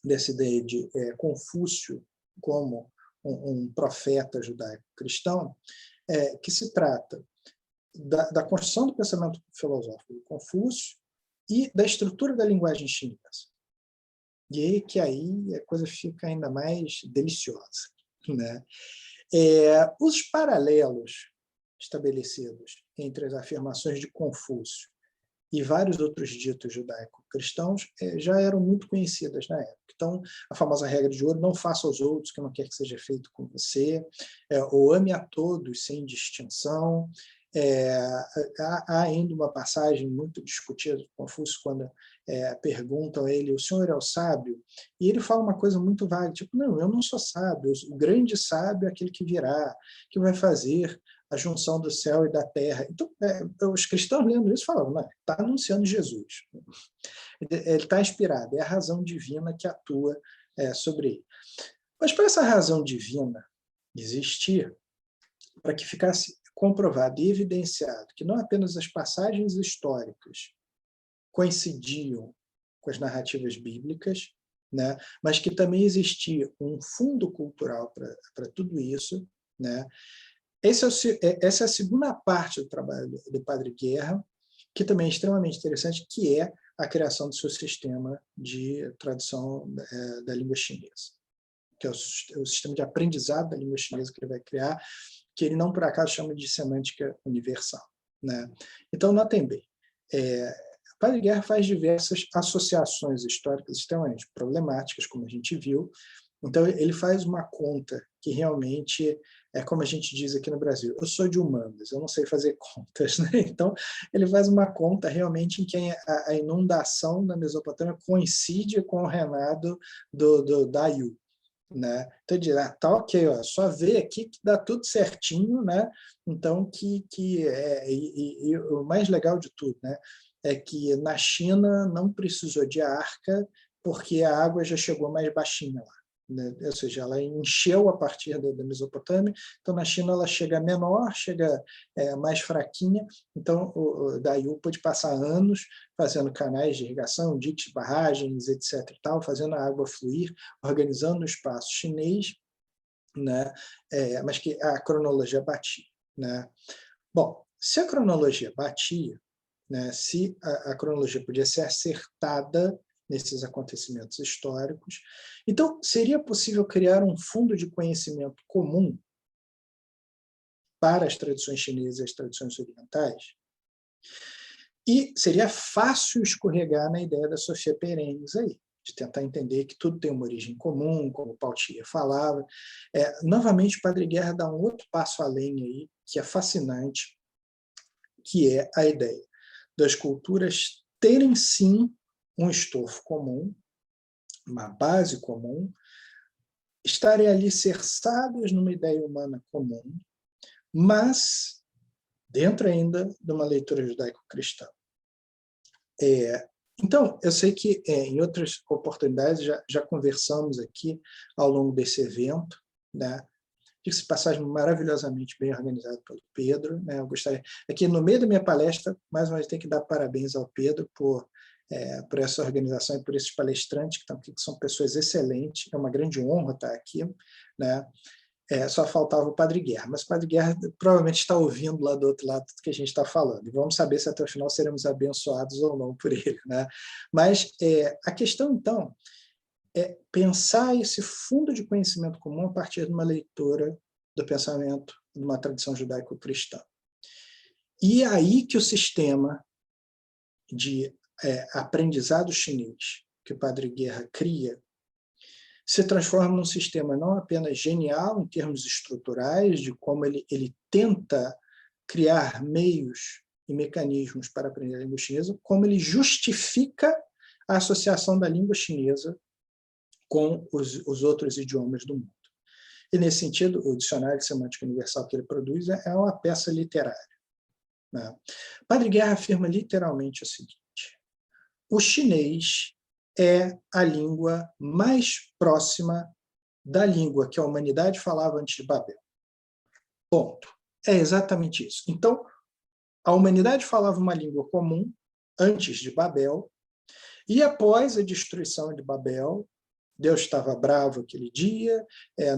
dessa ideia de Confúcio como um profeta judaico-cristão, que se trata da construção do pensamento filosófico de Confúcio e da estrutura da linguagem chinesa. E aí a coisa fica ainda mais deliciosa, né? Os paralelos estabelecidos entre as afirmações de Confúcio e vários outros ditos judaico-cristãos já eram muito conhecidas na época. Então, a famosa regra de ouro, não faça aos outros que não quer que seja feito com você, ou ame a todos sem distinção. Há ainda uma passagem muito discutida de Confúcio, quando perguntam a ele, o senhor é o sábio? E ele fala uma coisa muito vaga, tipo, não, eu não sou sábio, o grande sábio é aquele que virá, que vai fazer a junção do céu e da terra. Então, os cristãos lendo isso falavam, está anunciando Jesus. Ele está inspirado, é a razão divina que atua sobre ele. Mas para essa razão divina existir, para que ficasse comprovado e evidenciado que não apenas as passagens históricas coincidiam com as narrativas bíblicas, né, mas que também existia um fundo cultural para tudo isso, né? Essa é a segunda parte do trabalho do Padre Guerra, que também é extremamente interessante, que é a criação do seu sistema de tradução da língua chinesa, que é o sistema de aprendizado da língua chinesa que ele vai criar, que ele não por acaso chama de semântica universal, né? Então, notem bem, o Padre Guerra faz diversas associações históricas extremamente problemáticas, como a gente viu. Então, ele faz uma conta que realmente é como a gente diz aqui no Brasil, eu sou de humanas, eu não sei fazer contas, né? Então, ele faz uma conta realmente em que a inundação da Mesopotâmia coincide com o reinado do Dayu, né? Então, ele diz, tá ok, só ver aqui que dá tudo certinho, né? Então, e o mais legal de tudo, né? É que na China não precisou de arca, porque a água já chegou mais baixinha lá, né? Ou seja, ela encheu a partir da Mesopotâmia, então na China ela chega menor, chega mais fraquinha, então o Dayu pôde passar anos fazendo canais de irrigação, diques, barragens, etc. e tal, fazendo a água fluir, organizando o espaço chinês, né? Mas que a cronologia batia, né? Bom, se a cronologia batia, né, se a cronologia podia ser acertada nesses acontecimentos históricos, então seria possível criar um fundo de conhecimento comum para as tradições chinesas e as tradições orientais? E seria fácil escorregar na ideia da Sophia Perennis aí, de tentar entender que tudo tem uma origem comum, como o Pautier falava. Novamente, o Padre Guerra dá um outro passo além aí, que é fascinante, que é a ideia das culturas terem, sim, um estofo comum, uma base comum, estarem alicerçadas numa ideia humana comum, mas dentro ainda de uma leitura judaico-cristã. Então, eu sei que em outras oportunidades já conversamos aqui ao longo desse evento, né? Diga-se de passagem, maravilhosamente bem organizado pelo Pedro, né? Eu gostaria, aqui no meio da minha palestra, mais uma vez tenho que dar parabéns ao Pedro por essa organização e por esses palestrantes que estão aqui, que são pessoas excelentes, é uma grande honra estar aqui, né? Só faltava o Padre Guerra, mas o Padre Guerra provavelmente está ouvindo lá do outro lado tudo que a gente está falando, e vamos saber se até o final seremos abençoados ou não por ele, né? Mas a questão, então, é pensar esse fundo de conhecimento comum a partir de uma leitura do pensamento de uma tradição judaico-cristã. E é aí que o sistema de aprendizado chinês que o Padre Guerra cria se transforma num sistema não apenas genial em termos estruturais, de como ele tenta criar meios e mecanismos para aprender a língua chinesa, como ele justifica a associação da língua chinesa com os outros idiomas do mundo. E, nesse sentido, o Dicionário de Semântica Universal que ele produz é uma peça literária, né? Padre Guerra afirma literalmente o seguinte: o chinês é a língua mais próxima da língua que a humanidade falava antes de Babel. Ponto. É exatamente isso. Então, a humanidade falava uma língua comum antes de Babel, e após a destruição de Babel, Deus estava bravo aquele dia,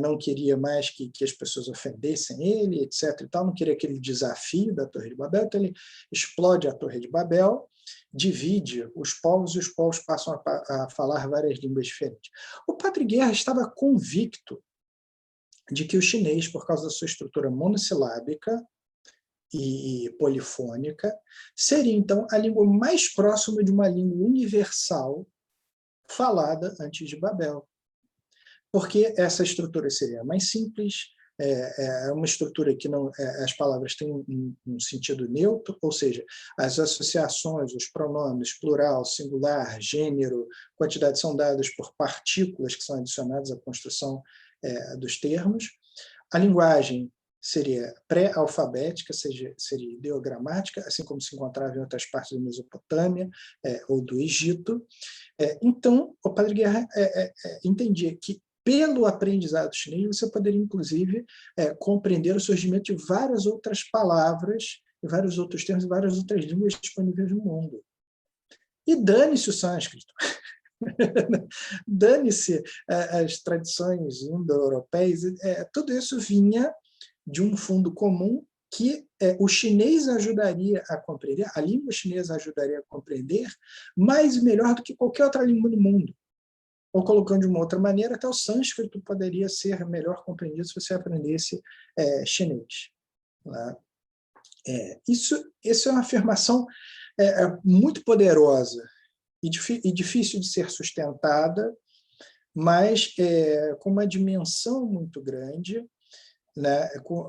não queria mais que as pessoas ofendessem ele, etc. E tal, não queria aquele desafio da Torre de Babel, então ele explode a Torre de Babel, divide os povos e os povos passam a falar várias línguas diferentes. O Padre Guerra estava convicto de que o chinês, por causa da sua estrutura monossilábica e polifônica, seria, então, a língua mais próxima de uma língua universal falada antes de Babel. Porque essa estrutura seria mais simples, é uma estrutura que não, as palavras têm um sentido neutro, ou seja, as associações, os pronomes, plural, singular, gênero, quantidade são dadas por partículas que são adicionadas à construção dos termos. A linguagem seria pré-alfabética, seria ideogramática, assim como se encontrava em outras partes da Mesopotâmia ou do Egito. Então, o Padre Guerra entendia que, pelo aprendizado chinês, você poderia, inclusive, compreender o surgimento de várias outras palavras, vários outros termos e várias outras línguas disponíveis no mundo. E dane-se o sânscrito. Dane-se as tradições indo-europeias. Tudo isso vinha de um fundo comum que o chinês ajudaria a compreender, a língua chinesa ajudaria a compreender mais e melhor do que qualquer outra língua do mundo. Ou, colocando de uma outra maneira, até o sânscrito poderia ser melhor compreendido se você aprendesse chinês, né? Isso é uma afirmação muito poderosa e difícil de ser sustentada, mas com uma dimensão muito grande, né? Com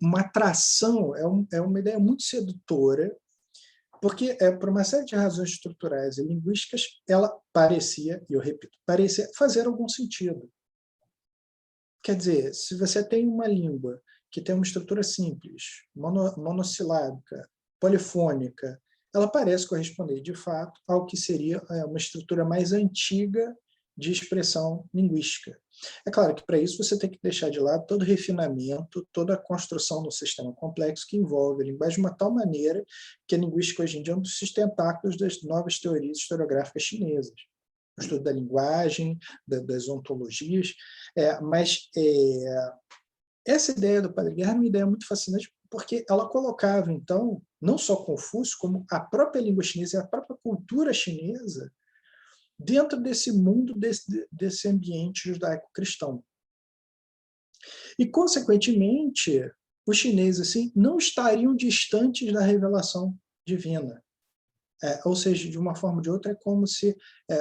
uma atração, é uma ideia muito sedutora, porque, por uma série de razões estruturais e linguísticas, ela parecia, e eu repito, parecia fazer algum sentido. Quer dizer, se você tem uma língua que tem uma estrutura simples, monossilábica, polifônica, ela parece corresponder, de fato, ao que seria uma estrutura mais antiga de expressão linguística. É claro que, para isso, você tem que deixar de lado todo o refinamento, toda a construção do sistema complexo que envolve a linguagem de uma tal maneira que a linguística, hoje em dia, é um dos tentáculos das novas teorias historiográficas chinesas. O estudo da linguagem, das ontologias, mas essa ideia do Padre Guerra é uma ideia muito fascinante, porque ela colocava, então, não só Confúcio, como a própria língua chinesa e a própria cultura chinesa dentro desse mundo, desse ambiente judaico-cristão. E, consequentemente, os chineses assim, não estariam distantes da revelação divina. Ou seja, de uma forma ou de outra, é como se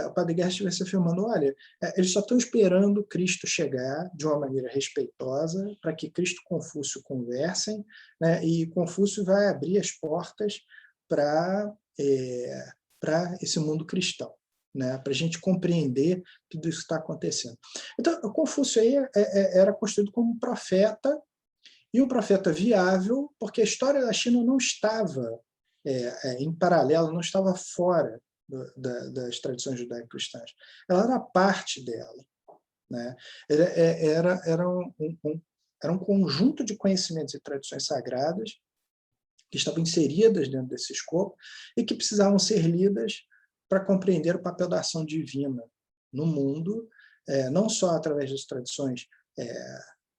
o Padre Guerra estivesse afirmando: olha, eles só estão esperando Cristo chegar de uma maneira respeitosa para que Cristo e Confúcio conversem, né, e Confúcio vai abrir as portas para esse mundo cristão, né, para a gente compreender tudo isso que está acontecendo. Então, o Confúcio aí era construído como um profeta, e um profeta viável, porque a história da China não estava em paralelo, não estava fora das tradições judaico-cristãs. Ela era parte dela, né? Era um conjunto de conhecimentos e tradições sagradas que estavam inseridas dentro desse escopo e que precisavam ser lidas para compreender o papel da ação divina no mundo, não só através das tradições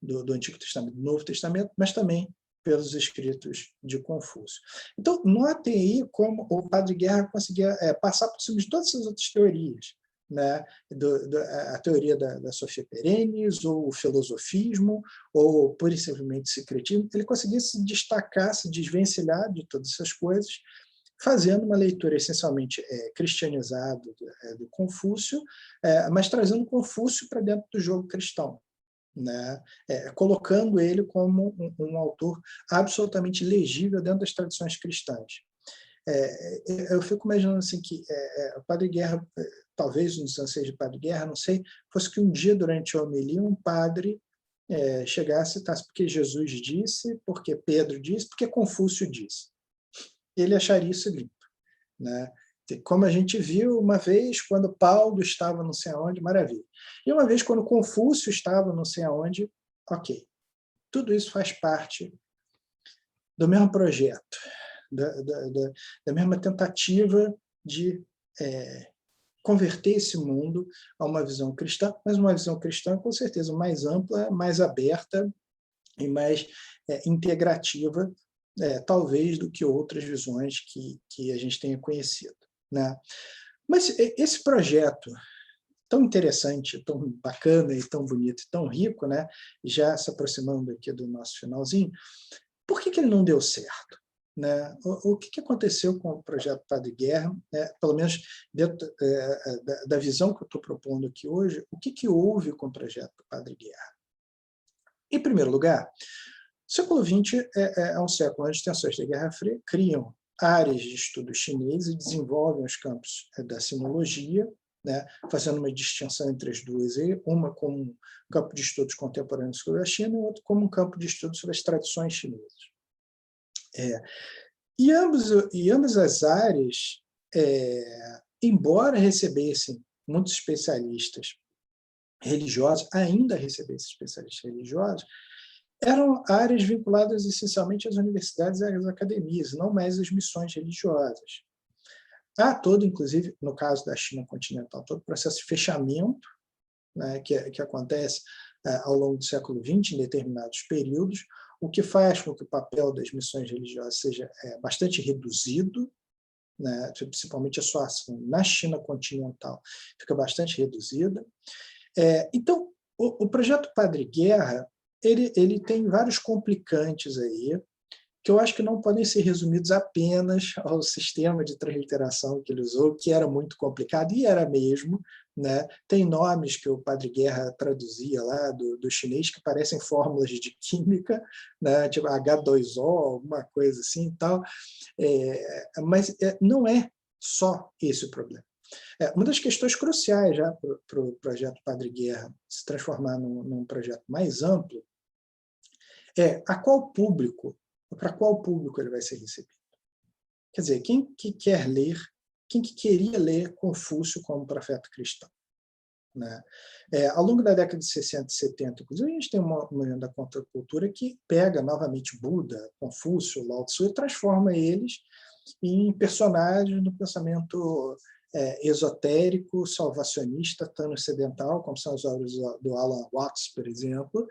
do Antigo Testamento, do Novo Testamento, mas também pelos escritos de Confúcio. Então, notem aí como o Padre Guerra conseguia passar por cima de todas essas outras teorias, né? A teoria da Sofia Perennis, ou o filosofismo, ou pura e simplesmente secretismo. Ele conseguia se destacar, se desvencilhar de todas essas coisas, fazendo uma leitura essencialmente cristianizada do Confúcio, mas trazendo Confúcio para dentro do jogo cristão, né? Colocando ele como um autor absolutamente legível dentro das tradições cristãs. Eu fico imaginando assim que o Padre Guerra, talvez nos anseios de Padre Guerra, não sei, fosse que um dia durante a homilia um padre chegasse e citasse porque Jesus disse, porque Pedro disse, porque Confúcio disse. Ele acharia isso limpo, né? Como a gente viu uma vez quando Paulo estava não sei aonde, maravilha. E uma vez quando Confúcio estava não sei aonde, ok. Tudo isso faz parte do mesmo projeto, da mesma tentativa de converter esse mundo a uma visão cristã, mas uma visão cristã com certeza mais ampla, mais aberta e mais integrativa, talvez, do que outras visões que a gente tenha conhecido, né? Mas esse projeto tão interessante, tão bacana e tão bonito e tão rico, né? Já se aproximando aqui do nosso finalzinho, por que ele não deu certo? Né? O que aconteceu com o projeto Padre Guerra, pelo menos dentro da visão que eu estou propondo aqui hoje, o que houve com o projeto Padre Guerra? Em primeiro lugar, o século XX é um século onde as tensões da Guerra Fria criam áreas de estudo chinês e desenvolvem os campos da sinologia, né, fazendo uma distinção entre as duas, uma como um campo de estudos contemporâneos sobre a China e outra como um campo de estudos sobre as tradições chinesas. E ambas as áreas, embora recebessem muitos especialistas religiosos, ainda recebessem especialistas religiosos, eram áreas vinculadas essencialmente às universidades e às academias, não mais às missões religiosas. Há todo, inclusive, no caso da China continental, todo o processo de fechamento, né, que acontece ao longo do século XX, em determinados períodos, o que faz com que o papel das missões religiosas seja bastante reduzido, né, principalmente a sua ação na China continental fica bastante reduzida. Então, o projeto Padre Guerra ele tem vários complicantes aí, que eu acho que não podem ser resumidos apenas ao sistema de transliteração que ele usou, que era muito complicado, e era mesmo, né? Tem nomes que o Padre Guerra traduzia lá do chinês que parecem fórmulas de química, né? Tipo H2O, alguma coisa assim e tal, mas não é só esse o problema. Uma das questões cruciais já para o projeto Padre Guerra se transformar num projeto mais amplo a qual público, para qual público ele vai ser recebido. Quer dizer, quem que quer ler, quem que queria ler Confúcio como profeta cristão? Né? Ao longo da década de 60 e 70, inclusive, a gente tem uma da contracultura que pega novamente Buda, Confúcio, Lao Tzu e transforma eles em personagens do pensamento esotérico, salvacionista, transcendental, como são as obras do Alan Watts, por exemplo,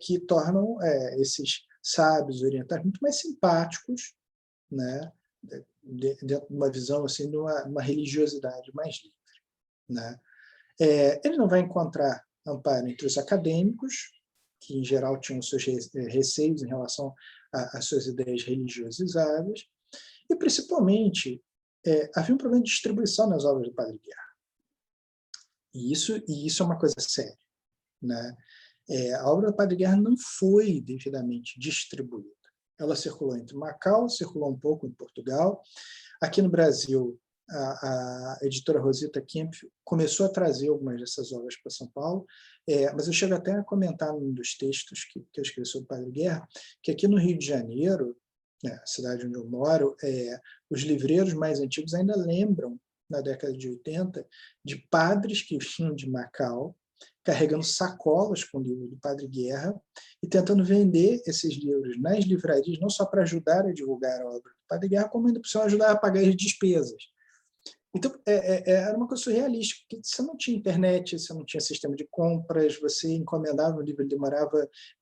que tornam esses sábios orientais muito mais simpáticos, né, dentro de uma visão assim, de uma religiosidade mais livre. Né? Ele não vai encontrar amparo entre os acadêmicos, que em geral tinham seus receios em relação às suas ideias religiosizáveis, e principalmente havia um problema de distribuição nas obras do Padre Guerra. E isso é uma coisa séria. Né? A obra do Padre Guerra não foi devidamente distribuída. Ela circulou entre Macau, circulou um pouco em Portugal. Aqui no Brasil, a editora Rosita Kemp começou a trazer algumas dessas obras para São Paulo, mas eu chego até a comentar num dos textos que eu escrevi sobre o Padre Guerra, que aqui no Rio de Janeiro, né, a cidade onde eu moro, os livreiros mais antigos ainda lembram, na década de 80, de padres que vinham de Macau, carregando sacolas com livros do Padre Guerra e tentando vender esses livros nas livrarias, não só para ajudar a divulgar a obra do Padre Guerra, como ainda precisam ajudar a pagar as despesas. Então, era uma coisa surrealista, porque você não tinha internet, você não tinha sistema de compras, você encomendava o livro,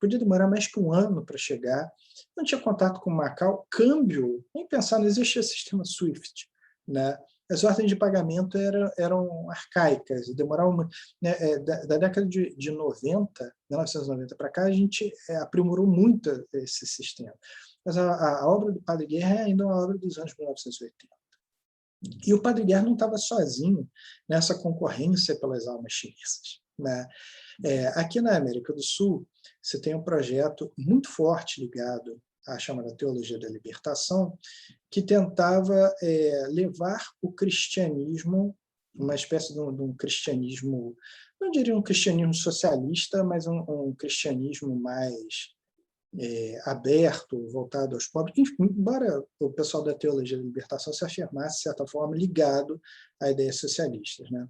podia demorar mais que um ano para chegar, não tinha contato com Macau, câmbio, nem pensar, não existia sistema SWIFT, né? As ordens de pagamento eram arcaicas, demoravam, né, da década de 90, 1990 para cá, a gente aprimorou muito esse sistema. Mas a obra do Padre Guerra é ainda uma obra dos anos 1980. E o Padre Guerra não estava sozinho nessa concorrência pelas almas chinesas, né? Aqui na América do Sul, você tem um projeto muito forte ligado à chamada Teologia da Libertação, que tentava levar o cristianismo, uma espécie de um cristianismo, não diria um cristianismo socialista, mas um cristianismo mais aberto, voltado aos pobres, embora o pessoal da Teologia da Libertação se afirmasse, de certa forma, ligado a ideias socialistas, né?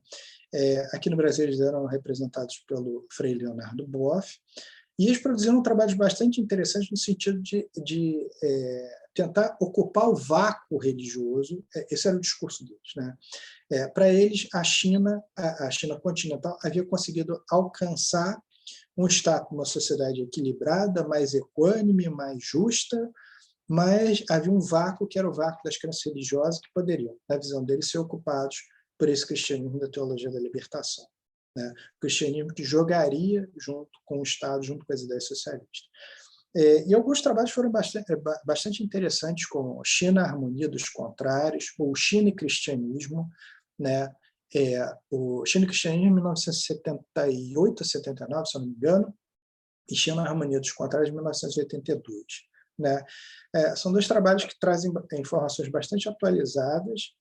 Aqui no Brasil eles eram representados pelo Frei Leonardo Boff, e eles produziram trabalhos bastante interessantes no sentido de tentar ocupar o vácuo religioso. Esse era o discurso deles, né? Para eles, a China continental havia conseguido alcançar um Estado, uma sociedade equilibrada, mais equânime, mais justa, mas havia um vácuo que era o vácuo das crenças religiosas que poderiam, na visão deles, ser ocupados por esse cristianismo da Teologia da Libertação, né? O cristianismo que jogaria junto com o Estado, junto com as ideias socialistas. E alguns trabalhos foram bastante interessantes, como China, a Harmonia dos Contrários, ou China e Cristianismo, né? O China e Cristianismo, em 1978 a 79, se eu não me engano, e China, a Harmonia dos Contrários, em 1982. Né? São dois trabalhos que trazem informações bastante atualizadas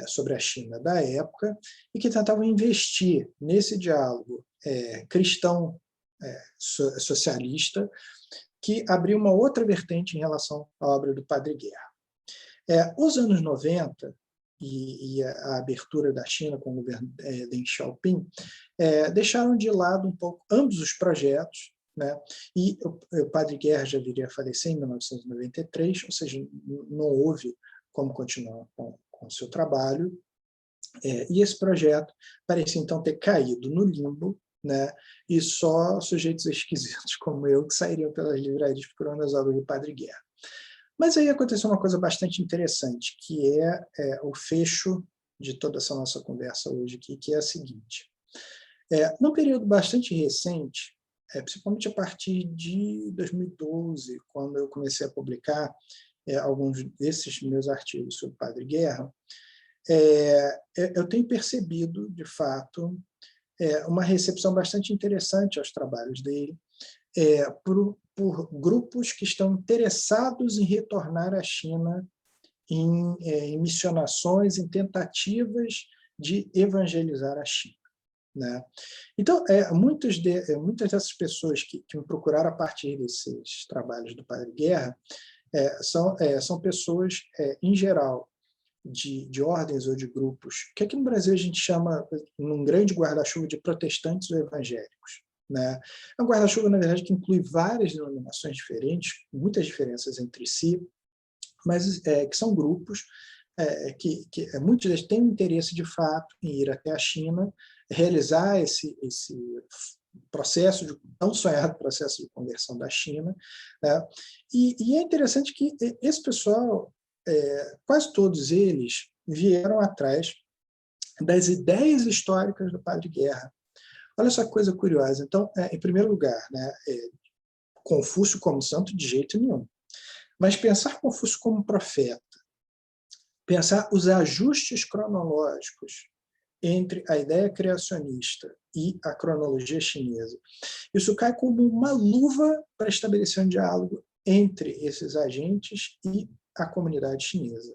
sobre a China da época e que tentavam investir nesse diálogo cristão socialista, que abriu uma outra vertente em relação à obra do Padre Guerra. Os anos 90 e a abertura da China com o governo Deng Xiaoping deixaram de lado um pouco ambos os projetos, né? E o Padre Guerra já viria a falecer em 1993, ou seja, não houve como continuar com o seu trabalho, e esse projeto parecia então ter caído no limbo, né? E só sujeitos esquisitos como eu que sairiam pelas livrarias procurando as obras do Padre Guerra. Mas aí aconteceu uma coisa bastante interessante, que é o fecho de toda essa nossa conversa hoje aqui, que é a seguinte. Num período bastante recente, principalmente a partir de 2012, quando eu comecei a publicar alguns desses meus artigos sobre o Padre Guerra, eu tenho percebido, de fato, uma recepção bastante interessante aos trabalhos dele, por grupos que estão interessados em retornar à China em missionações, em tentativas de evangelizar a China, né? Então, muitas dessas pessoas que me procuraram a partir desses trabalhos do Padre Guerra são pessoas, em geral, de ordens ou de grupos, que aqui no Brasil a gente chama, num grande guarda-chuva, de protestantes ou evangélicos. Né? É um guarda-chuva, na verdade, que inclui várias denominações diferentes, muitas diferenças entre si, mas que são grupos que muitos deles têm interesse, de fato, em ir até a China, realizar esse processo, tão sonhado processo de conversão da China. Né? E é interessante que esse pessoal, quase todos eles, vieram atrás das ideias históricas do Padre Guerra. Olha só que coisa curiosa. Então, em primeiro lugar, né, Confúcio como santo, de jeito nenhum. Mas pensar Confúcio como profeta, pensar os ajustes cronológicos entre a ideia criacionista e a cronologia chinesa, isso cai como uma luva para estabelecer um diálogo entre esses agentes e a comunidade chinesa.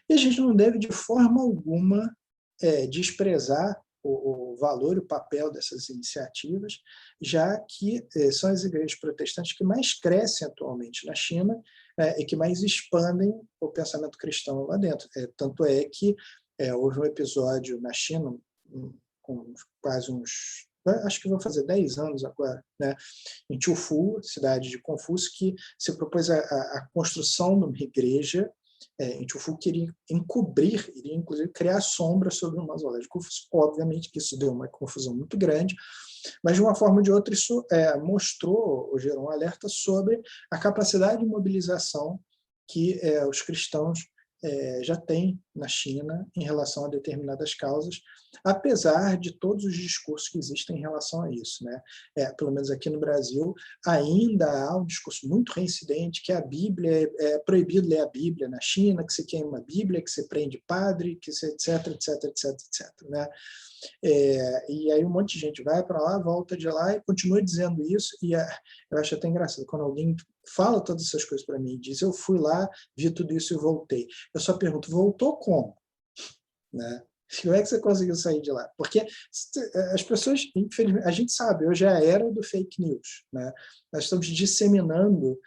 E a gente não deve, de forma alguma, desprezar o valor e o papel dessas iniciativas, já que são as igrejas protestantes que mais crescem atualmente na China e que mais expandem o pensamento cristão lá dentro. Tanto é que houve um episódio na China, com quase uns... acho que vou fazer 10 anos agora, né, em Chufu, cidade de Confúcio, que se propôs a construção de uma igreja em Chufu, que iria encobrir, iria inclusive criar sombra sobre o mausoléu de Confúcio. Obviamente que isso deu uma confusão muito grande, mas de uma forma ou de outra isso mostrou, ou gerou um alerta sobre a capacidade de mobilização que os cristãos já têm na China em relação a determinadas causas, apesar de todos os discursos que existem em relação a isso, né? Pelo menos aqui no Brasil, ainda há um discurso muito reincidente que a Bíblia é proibido ler a Bíblia na China, que se queima a Bíblia, que se prende padre, que se etc, etc, etc, etc, né? E aí um monte de gente vai para lá, volta de lá e continua dizendo isso, e eu acho até engraçado, quando alguém fala todas essas coisas para mim e diz, eu fui lá, vi tudo isso e voltei. Eu só pergunto, voltou como? Né? Como é que você conseguiu sair de lá? Porque as pessoas, infelizmente, a gente sabe, hoje é a era do fake news, né? Nós estamos disseminando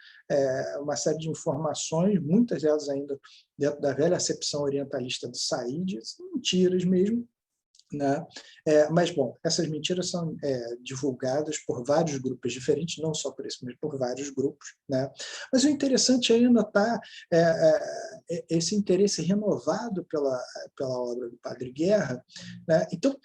uma série de informações, muitas delas ainda dentro da velha acepção orientalista do Said, mentiras mesmo, né? Mas, bom, essas mentiras são divulgadas por vários grupos diferentes, não só por isso, mas por vários grupos, né? Mas o interessante é notar esse interesse renovado pela obra do Padre Guerra, né? Então,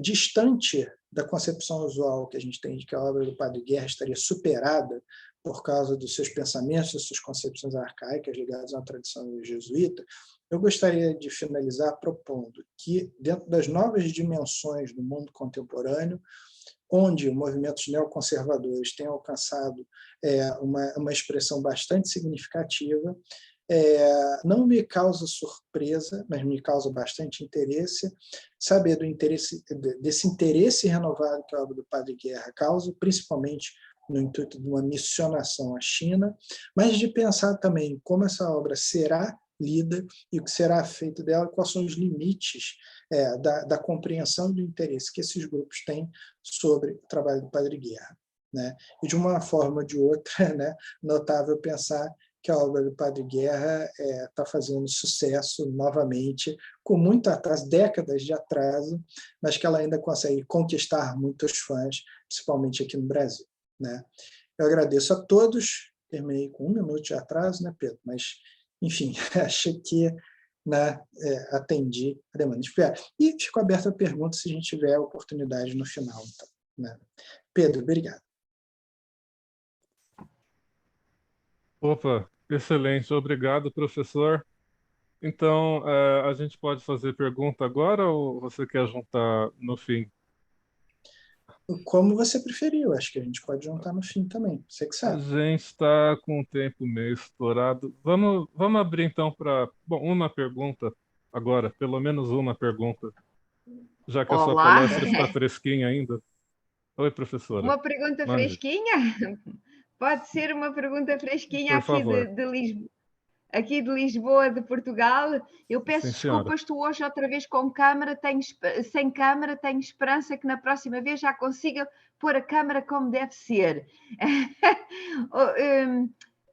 distante da concepção usual que a gente tem de que a obra do Padre Guerra estaria superada por causa dos seus pensamentos, das suas concepções arcaicas ligadas à tradição jesuíta, eu gostaria de finalizar propondo que, dentro das novas dimensões do mundo contemporâneo, onde movimentos neoconservadores têm alcançado uma expressão bastante significativa, não me causa surpresa, mas me causa bastante interesse, saber desse interesse renovado que a obra do Padre Guerra causa, principalmente no intuito de uma missionação à China, mas de pensar também como essa obra será lida e o que será feito dela, quais são os limites da compreensão do interesse que esses grupos têm sobre o trabalho do Padre Guerra, né? E de uma forma ou de outra, né, notável pensar que a obra do Padre Guerra está fazendo sucesso novamente, com muito atraso, décadas de atraso, mas que ela ainda consegue conquistar muitos fãs, principalmente aqui no Brasil, né? Eu agradeço a todos, terminei com 1 minuto de atraso, né, Pedro? Mas enfim, acho que atendi a demanda. E fico aberto a perguntas se a gente tiver a oportunidade no final. Então, né? Pedro, obrigado. Opa, excelente. Obrigado, professor. Então, a gente pode fazer pergunta agora ou você quer juntar no fim? Como você preferiu, acho que a gente pode juntar no fim também, você que A sabe. gente está com o tempo meio estourado. Vamos abrir então para, bom, uma pergunta agora, pelo menos uma pergunta, já que a sua Olá, palestra está fresquinha ainda. Oi, professora. uma pergunta Mande, fresquinha? Pode ser uma pergunta fresquinha por favor. aqui de Lisboa, de Portugal. Eu peço Sim, senhora. desculpas, estou hoje outra vez com câmara, sem câmara, tenho esperança que na próxima vez já consiga pôr a câmara como deve ser.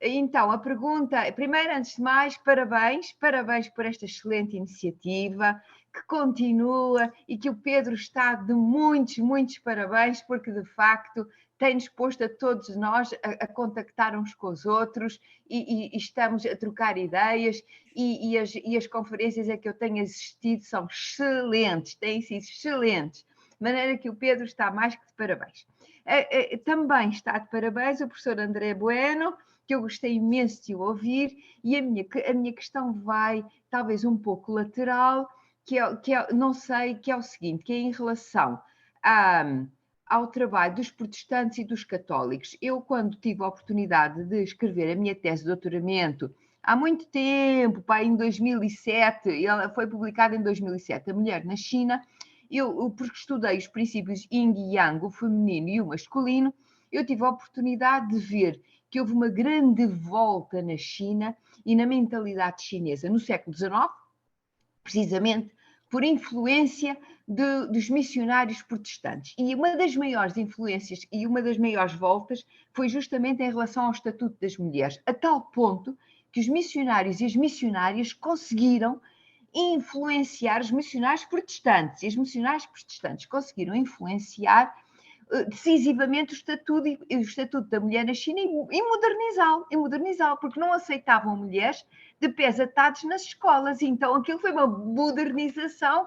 Então, a pergunta, primeiro, antes de mais, parabéns por esta excelente iniciativa, que continua e que o Pedro está de muitos parabéns, porque de facto tem-nos posto a todos nós a contactar uns com os outros e estamos a trocar ideias e as conferências a que eu tenho assistido são excelentes, têm sido excelentes, de maneira que o Pedro está mais que de parabéns. Também está de parabéns o professor André Bueno, que eu gostei imenso de o ouvir, e a minha questão vai talvez um pouco lateral, não sei, que é o seguinte, que é em relação ao trabalho dos protestantes e dos católicos. Eu, quando tive a oportunidade de escrever a minha tese de doutoramento, há muito tempo, em 2007, ela foi publicada em 2007, A Mulher na China, porque estudei os princípios Yin e Yang, o feminino e o masculino, eu tive a oportunidade de ver que houve uma grande volta na China e na mentalidade chinesa no século XIX, precisamente por influência dos missionários protestantes. E uma das maiores influências e uma das maiores voltas foi justamente em relação ao Estatuto das Mulheres, a tal ponto que os missionários e as missionárias conseguiram influenciar os missionários protestantes, e os missionários protestantes conseguiram influenciar decisivamente o estatuto da mulher na China e modernizá-lo, porque não aceitavam mulheres de pés atados nas escolas. Então aquilo foi uma modernização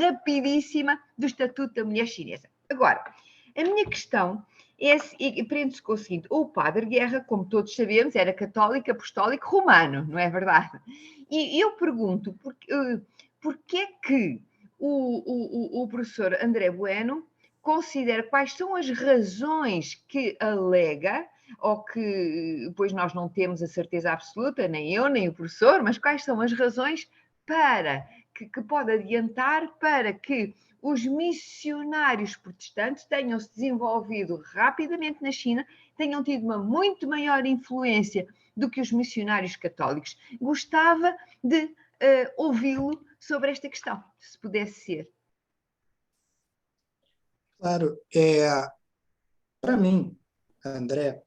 rapidíssima do estatuto da mulher chinesa. Agora, a minha questão prende-se com o seguinte: o padre Guerra, como todos sabemos, era católico, apostólico, romano, não é verdade? E eu pergunto, porquê é que o professor André Bueno considera quais são as razões que alega, ou que, pois nós não temos a certeza absoluta, nem eu, nem o professor, mas quais são as razões para que pode adiantar para que os missionários protestantes tenham se desenvolvido rapidamente na China, tenham tido uma muito maior influência do que os missionários católicos. Gostava de ouvi-lo sobre esta questão, se pudesse ser. Claro, para mim, André,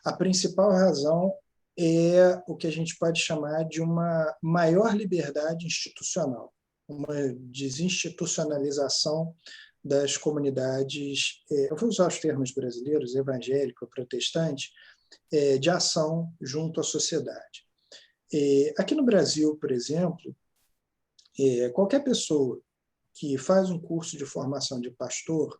a principal razão é o que a gente pode chamar de uma maior liberdade institucional, uma desinstitucionalização das comunidades, eu vou usar os termos brasileiros, evangélico, protestante, de ação junto à sociedade. Aqui no Brasil, por exemplo, qualquer pessoa que faz um curso de formação de pastor,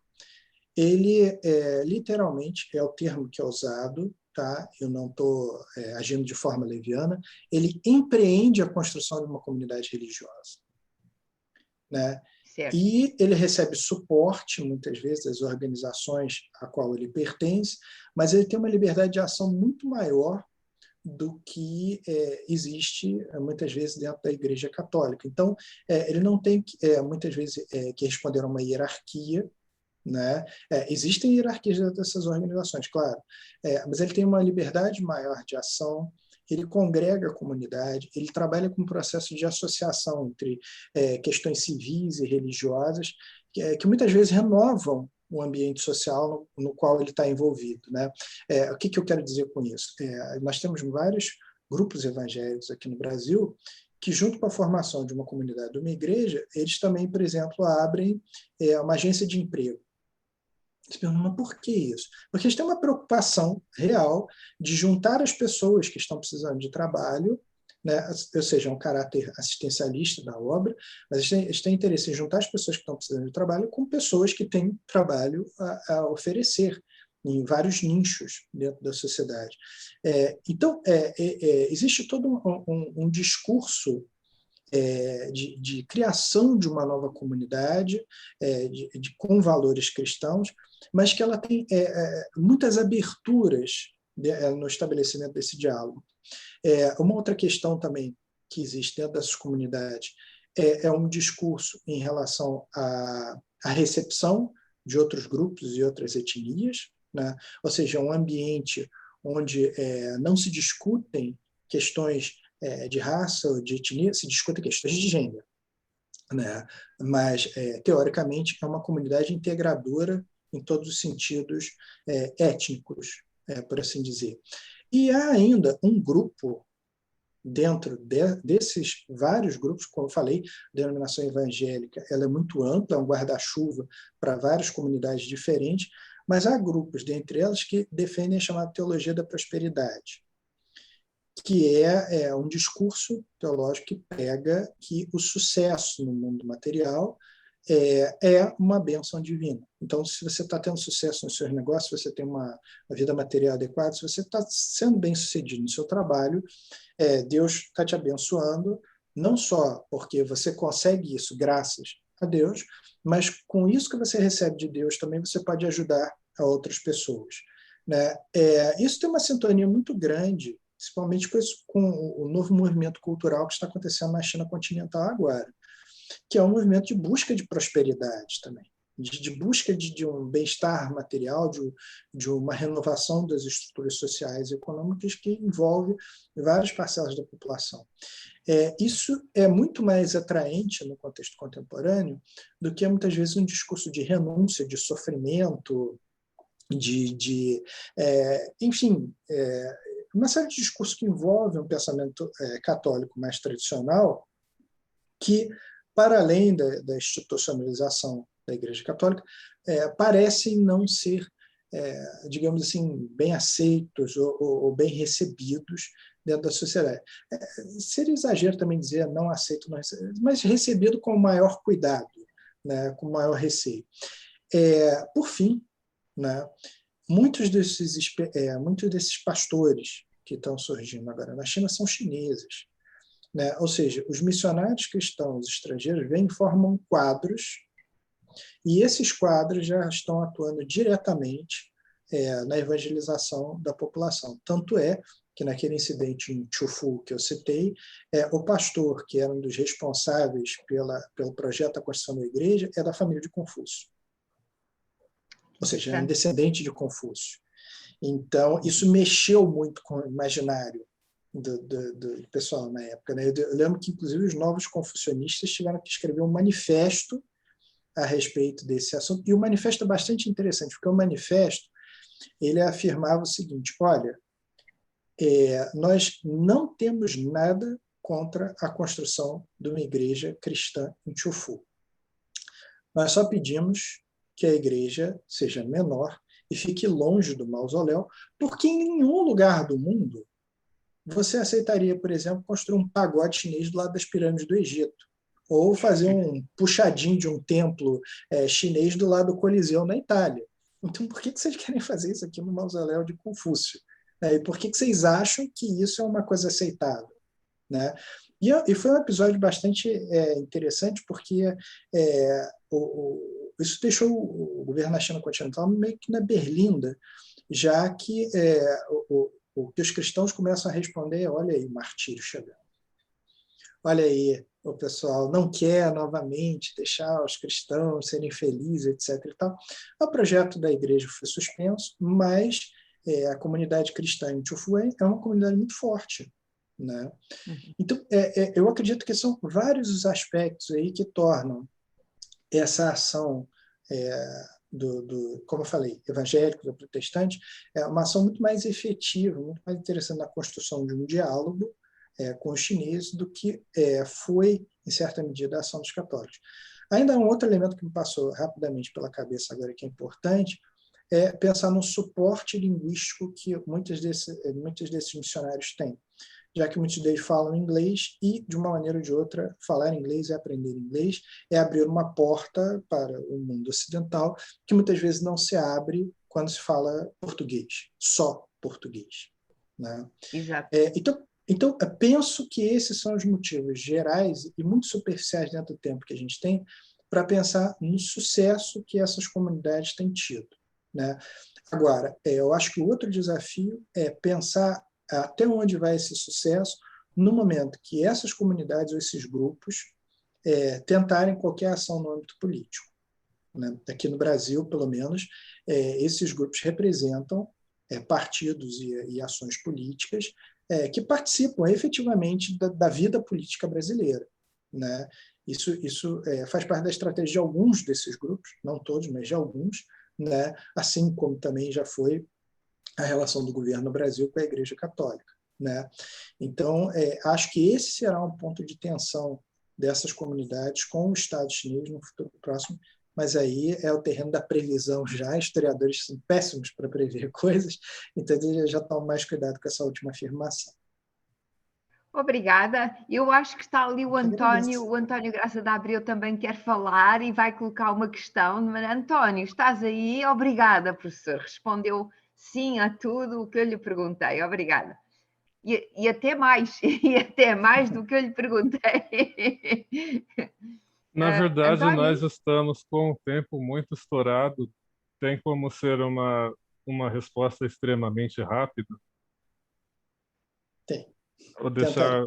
ele literalmente, é o termo que é usado, tá? Eu não estou agindo de forma leviana, ele empreende a construção de uma comunidade religiosa, né? Certo. E ele recebe suporte, muitas vezes, das organizações a qual ele pertence, mas ele tem uma liberdade de ação muito maior do que existe, muitas vezes, dentro da Igreja Católica. Então, ele não tem, muitas vezes, que responder a uma hierarquia, né? Existem hierarquias dentro dessas organizações, claro, mas ele tem uma liberdade maior de ação, ele congrega a comunidade, ele trabalha com um processo de associação entre questões civis e religiosas, que muitas vezes renovam o ambiente social no qual ele está envolvido, né? O que eu quero dizer com isso? Nós temos vários grupos evangélicos aqui no Brasil que, junto com a formação de uma comunidade, de uma igreja, eles também, por exemplo, abrem uma agência de emprego. Você pergunta, mas por que isso? Porque eles têm uma preocupação real de juntar as pessoas que estão precisando de trabalho, né? Ou seja, um caráter assistencialista da obra, mas eles têm interesse em juntar as pessoas que estão precisando de trabalho com pessoas que têm trabalho a oferecer em vários nichos dentro da sociedade. Então, existe todo um discurso de criação de uma nova comunidade com valores cristãos, mas que ela tem muitas aberturas no estabelecimento desse diálogo. Uma outra questão também que existe dentro dessas comunidades é um discurso em relação à recepção de outros grupos e outras etnias, né? Ou seja, um ambiente onde não se discutem questões de raça ou de etnia, se discutem questões de gênero, né? Mas, teoricamente, é uma comunidade integradora em todos os sentidos étnicos, por assim dizer. E há ainda um grupo dentro desses vários grupos, como eu falei, a denominação evangélica ela é muito ampla, é um guarda-chuva para várias comunidades diferentes, mas há grupos, dentre elas, que defendem a chamada teologia da prosperidade, que é um discurso teológico que prega que o sucesso no mundo material é uma bênção divina. Então, se você está tendo sucesso nos seus negócios, se você tem uma vida material adequada, se você está sendo bem-sucedido no seu trabalho, Deus está te abençoando, não só porque você consegue isso graças a Deus, mas com isso que você recebe de Deus também você pode ajudar a outras pessoas, né? Isso tem uma sintonia muito grande, principalmente com o novo movimento cultural que está acontecendo na China continental agora, que é um movimento de busca de prosperidade também, de busca de um bem-estar material, de uma renovação das estruturas sociais e econômicas que envolve várias parcelas da população. Isso é muito mais atraente no contexto contemporâneo do que muitas vezes um discurso de renúncia, de sofrimento, enfim, uma série de discursos que envolvem um pensamento católico mais tradicional, que, para além da institucionalização da Igreja Católica, parecem não ser, digamos assim, bem aceitos ou bem recebidos dentro da sociedade. Seria exagero também dizer não aceito, não recebido, mas recebido com maior cuidado, né, com maior receio. Por fim, né, muitos desses pastores que estão surgindo agora na China são chineses, né? Ou seja, os missionários cristãos estrangeiros vêm e formam quadros, e esses quadros já estão atuando diretamente na evangelização da população. Tanto é que naquele incidente em Chufu que eu citei, o pastor, que era um dos responsáveis pelo projeto da construção da igreja, é da família de Confúcio. Ou seja, é um descendente de Confúcio. Então, isso mexeu muito com o imaginário do pessoal na época, né? Eu lembro que, inclusive, os novos confucionistas tiveram que escrever um manifesto a respeito desse assunto, e o manifesto é bastante interessante, porque o manifesto ele afirmava o seguinte: olha, nós não temos nada contra a construção de uma igreja cristã em Chufu. Nós só pedimos que a igreja seja menor e fique longe do mausoléu, porque em nenhum lugar do mundo você aceitaria, por exemplo, construir um pagode chinês do lado das pirâmides do Egito, ou fazer um puxadinho de um templo chinês do lado do Coliseu na Itália. Então, por que vocês querem fazer isso aqui no mausoléu de Confúcio? E por que vocês acham que isso é uma coisa aceitável? Né? E foi um episódio bastante interessante, porque isso deixou o governo da China continental meio que na berlinda, já que que os cristãos começam a responder: olha aí o martírio chegando. Olha aí, o pessoal não quer novamente deixar os cristãos serem felizes, etc. E tal. O projeto da igreja foi suspenso, mas a comunidade cristã em Chufuan é uma comunidade muito forte, né? Então, eu acredito que são vários os aspectos aí que tornam essa ação como eu falei, evangélico, do protestante, é uma ação muito mais efetiva, muito mais interessante na construção de um diálogo com os chineses do que foi, em certa medida, a ação dos católicos. Ainda um outro elemento que me passou rapidamente pela cabeça agora que é importante é pensar no suporte linguístico que muitos desses missionários têm, já que muitos deles falam inglês e, de uma maneira ou de outra, falar inglês e aprender inglês é abrir uma porta para o mundo ocidental que muitas vezes não se abre quando se fala português, só português, né? Exato. Então, eu penso que esses são os motivos gerais e muito superficiais dentro do tempo que a gente tem para pensar no sucesso que essas comunidades têm tido, né? Agora, eu acho que o outro desafio é pensar até onde vai esse sucesso no momento que essas comunidades ou esses grupos tentarem qualquer ação no âmbito político, né? Aqui no Brasil, pelo menos, esses grupos representam partidos e ações políticas que participam efetivamente da vida política brasileira, né? Isso faz parte da estratégia de alguns desses grupos, não todos, mas de alguns, né? Assim como também já foi a relação do governo no Brasil com a Igreja Católica, né? Então, acho que esse será um ponto de tensão dessas comunidades com o Estado chinês no futuro próximo, mas aí é o terreno da previsão já, historiadores são péssimos para prever coisas, então eles já tomam mais cuidado com essa última afirmação. Obrigada. Eu acho que está ali o António Graça da Abreu também quer falar e vai colocar uma questão. António, estás aí? Obrigada, professor. Respondeu sim a tudo o que eu lhe perguntei. Obrigada. E até mais, e até mais do que eu lhe perguntei. Na verdade, António? nós estamos com o tempo muito estourado. Tem como ser uma resposta extremamente rápida? Tem. Ou deixar...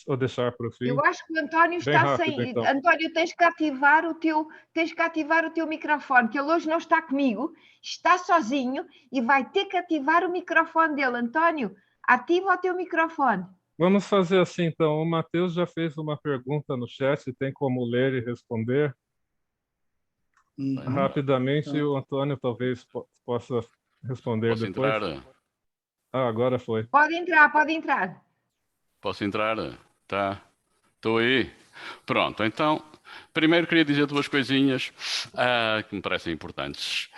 Ou deixar para o fim? Eu acho que o António Bem está rápido, sem. então. António, tens que ativar o teu microfone, que ele hoje não está comigo, está sozinho e vai ter que ativar o microfone dele. António, ativa o teu microfone. Vamos fazer assim, então. O Matheus já fez uma pergunta no chat, tem como ler e responder rapidamente, e o Antônio talvez possa responder Posso depois. entrar? Ah, agora foi. Pode entrar, pode entrar. Posso entrar? Tá. Estou aí. Pronto, então, primeiro queria dizer duas coisinhas que me parecem importantes.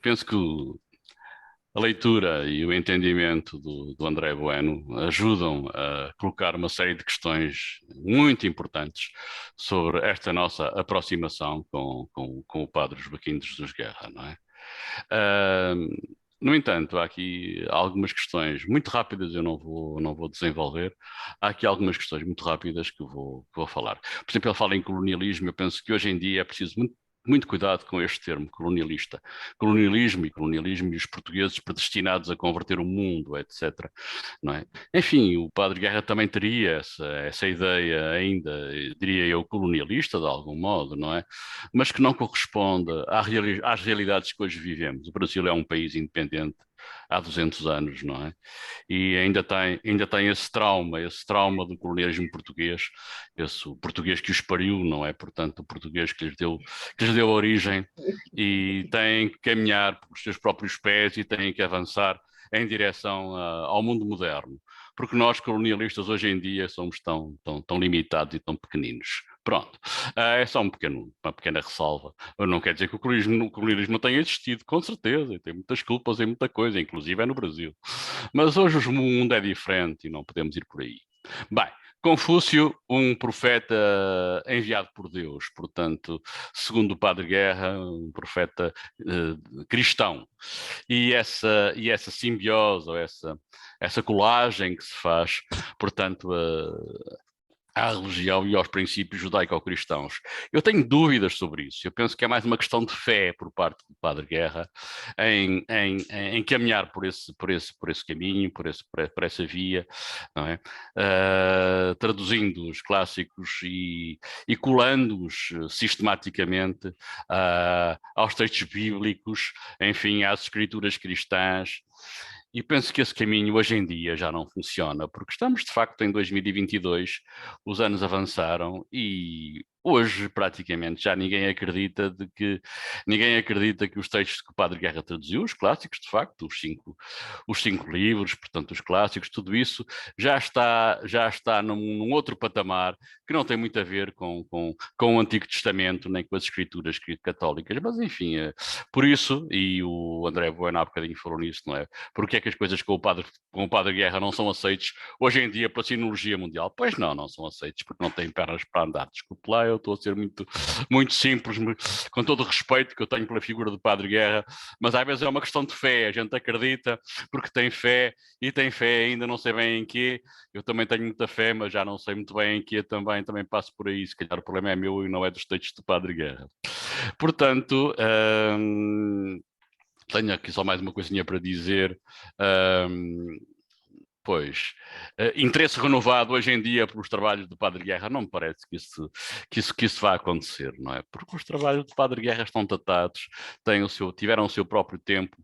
Penso que a leitura e o entendimento do André Bueno ajudam a colocar uma série de questões muito importantes sobre esta nossa aproximação com o Padre Joaquim de Jesus Guerra, não é? No entanto, há aqui algumas questões muito rápidas, eu não vou desenvolver. Há aqui algumas questões muito rápidas que vou falar. Por exemplo, ele fala em colonialismo. Eu penso que hoje em dia é preciso muito cuidado com este termo, colonialista. Colonialismo e os portugueses predestinados a converter o mundo, etc. Não é? Enfim, o Padre Guerra também teria essa ideia ainda, diria eu, colonialista, de algum modo, não é? Mas que não corresponde às realidades que hoje vivemos. O Brasil é um país independente há 200 anos, não é? E ainda tem esse trauma do colonialismo português, o português que os pariu, não é? Portanto, o português que lhes deu origem, e têm que caminhar pelos seus próprios pés e têm que avançar em direção ao mundo moderno. Porque nós, colonialistas, hoje em dia somos tão limitados e tão pequeninos. Pronto, é só uma pequena ressalva. Não quer dizer que o colonialismo não tenha existido, com certeza, e tem muitas culpas em muita coisa, inclusive é no Brasil. Mas hoje o mundo é diferente e não podemos ir por aí. Bem, Confúcio, um profeta enviado por Deus, portanto, segundo o Padre Guerra, um profeta cristão. E essa simbiose, ou essa colagem que se faz, portanto, à religião e aos princípios judaico-cristãos. Eu tenho dúvidas sobre isso. Eu penso que é mais uma questão de fé por parte do Padre Guerra em caminhar por esse caminho, por essa via, não é? Traduzindo os clássicos e colando-os sistematicamente aos textos bíblicos, enfim, às escrituras cristãs. E penso que esse caminho hoje em dia já não funciona, porque estamos de facto em 2022, os anos avançaram e hoje praticamente já ninguém acredita que os textos que o Padre Guerra traduziu, os clássicos de facto, os cinco livros, portanto os clássicos, tudo isso já está num outro patamar que não tem muito a ver com o Antigo Testamento nem com as escrituras católicas, mas enfim, por isso, e o André Bueno há bocadinho falou nisso, não é? Porque é que as coisas com o Padre Guerra não são aceites hoje em dia pela sinologia mundial? Pois não são aceites, porque não têm pernas para andar. Desculpe lá, eu estou a ser muito simples, com todo o respeito que eu tenho pela figura do Padre Guerra, mas às vezes é uma questão de fé. A gente acredita porque tem fé, e tem fé ainda não sei bem em quê. Eu também tenho muita fé, mas já não sei muito bem em quê também passo por aí. Se calhar o problema é meu e não é dos textos do Padre Guerra. Portanto, tenho aqui só mais uma coisinha para dizer. Pois, interesse renovado hoje em dia pelos trabalhos do Padre Guerra, não me parece que isso vá acontecer, não é? Porque os trabalhos do Padre Guerra estão datados, tiveram o seu próprio tempo,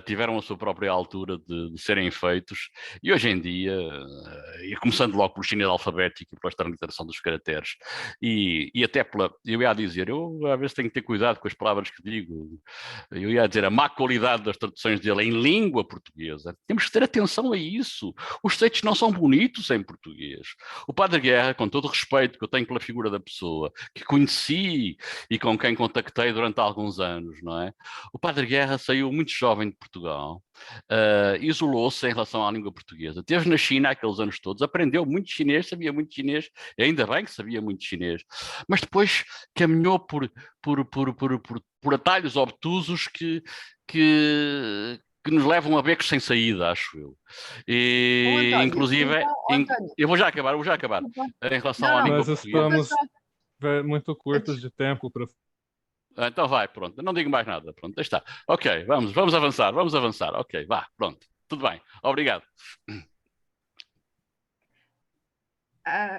tiveram a sua própria altura de serem feitos, e hoje em dia, e começando logo pelo chinês alfabético e pela transliteração dos caracteres, e até eu ia dizer, eu às vezes tenho que ter cuidado com as palavras que digo, eu ia dizer a má qualidade das traduções dele em língua portuguesa, temos que ter atenção a isso. Os textos não são bonitos em português. O Padre Guerra, com todo o respeito que eu tenho pela figura da pessoa, que conheci e com quem contactei durante alguns anos, não é? O Padre Guerra saiu muito jovem de Portugal, isolou-se em relação à língua portuguesa. Esteve na China aqueles anos todos, aprendeu muito chinês, sabia muito chinês, ainda bem que sabia muito chinês, mas depois caminhou por atalhos obtusos que nos levam a becos sem saída, acho eu. E, António, inclusive, António. Eu vou já acabar. Em relação à língua Nós portuguesa. estamos muito curtos de tempo para... Então vai, pronto. Não digo mais nada. Pronto, está. Ok, vamos avançar. Ok, vá, pronto. Tudo bem. Obrigado.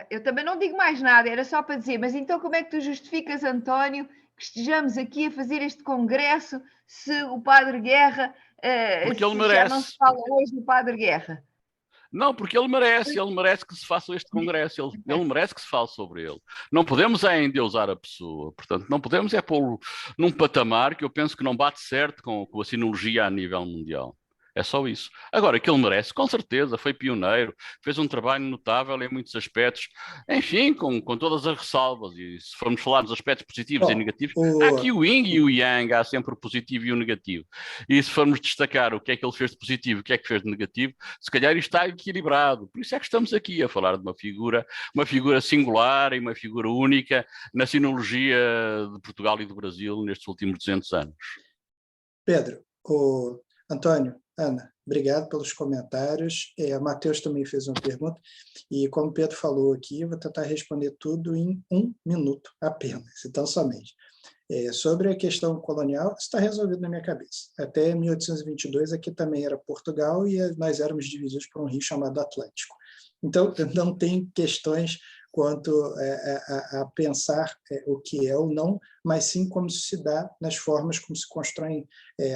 Eu também não digo mais nada, era só para dizer, mas então como é que tu justificas, António, que estejamos aqui a fazer este congresso se o Padre Guerra, Porque ele se já não se merece. fala hoje do Padre Guerra? Não, porque ele merece que se faça este congresso, ele merece que se fale sobre ele. Não podemos é endeusar a pessoa, portanto, não podemos é pô-lo num patamar que eu penso que não bate certo com a sinologia a nível mundial. É só isso. Agora, que ele merece, com certeza, foi pioneiro, fez um trabalho notável em muitos aspectos, enfim, com todas as ressalvas, e se formos falar dos aspectos positivos e negativos, há aqui o yin e o yang, há sempre o positivo e o negativo. E se formos destacar o que é que ele fez de positivo e o que é que fez de negativo, se calhar isto está equilibrado. Por isso é que estamos aqui a falar de uma figura singular e uma figura única na sinologia de Portugal e do Brasil nestes últimos 200 anos. Pedro, Antônio, Ana, obrigado pelos comentários. Matheus também fez uma pergunta, e como o Pedro falou aqui, eu vou tentar responder tudo em 1 minuto apenas, então somente. Sobre a questão colonial, está resolvido na minha cabeça. Até 1822, aqui também era Portugal, e nós éramos divididos por um rio chamado Atlântico. Então, não tem questões quanto a pensar o que é ou não, mas sim como se dá nas formas como se constroem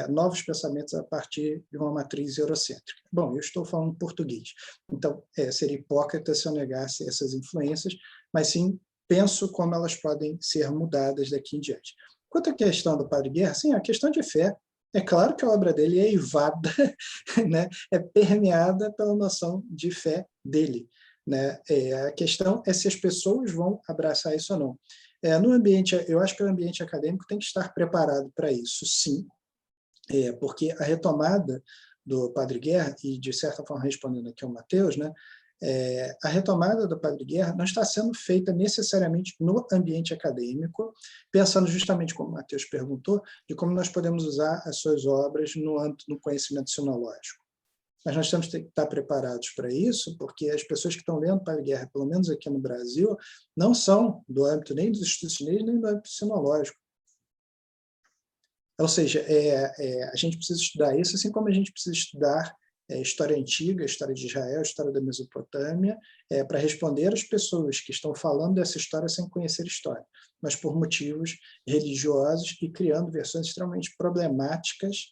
novos pensamentos a partir de uma matriz eurocêntrica. Bom, eu estou falando português, então seria hipócrita se eu negasse essas influências, mas sim penso como elas podem ser mudadas daqui em diante. Quanto à questão do Padre Guerra, sim, a questão de fé, é claro que a obra dele é eivada, né? É permeada pela noção de fé dele. Né? A questão é se as pessoas vão abraçar isso ou não. No ambiente, eu acho que o ambiente acadêmico tem que estar preparado para isso, sim, porque a retomada do Padre Guerra, e de certa forma respondendo aqui ao Matheus, né, a retomada do Padre Guerra não está sendo feita necessariamente no ambiente acadêmico, pensando justamente, como o Matheus perguntou, de como nós podemos usar as suas obras no âmbito do conhecimento sinológico. Mas nós temos que estar preparados para isso, porque as pessoas que estão lendo Padre Guerra, pelo menos aqui no Brasil, não são do âmbito nem dos estudos chineses, nem do âmbito sinológico. Ou seja, a gente precisa estudar isso, assim como a gente precisa estudar história antiga, história de Israel, história da Mesopotâmia, para responder às pessoas que estão falando dessa história sem conhecer história, mas por motivos religiosos e criando versões extremamente problemáticas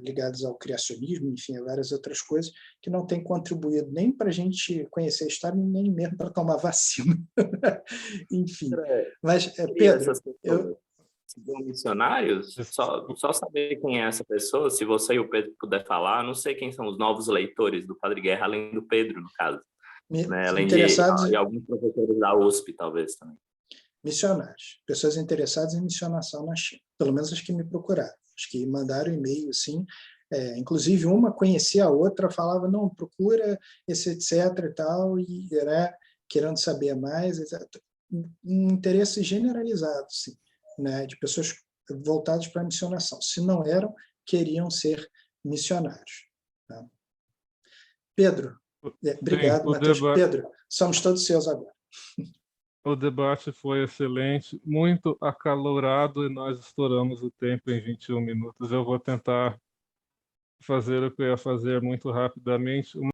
ligadas ao criacionismo, enfim, a várias outras coisas, que não têm contribuído nem para a gente conhecer a história, nem mesmo para tomar vacina. Enfim. Mas, Pedro, Segundo missionários, só saber quem é essa pessoa, se você e o Pedro puder falar, não sei quem são os novos leitores do Padre Guerra, além do Pedro, no caso. Né? Além de alguns professores da USP, talvez, também. Missionários, pessoas interessadas em missionação na China, pelo menos as que me procuraram, as que mandaram e-mail, assim, inclusive uma conhecia a outra, falava, não, procura esse etc e tal, e querendo saber mais, etc. Um interesse generalizado, sim, né, de pessoas voltadas para a missionação. Se não eram, queriam ser missionários. Tá? Pedro, obrigado, Matheus. Pedro, somos todos seus agora. O debate foi excelente, muito acalorado, e nós estouramos o tempo em 21 minutos. Eu vou tentar fazer o que eu ia fazer muito rapidamente.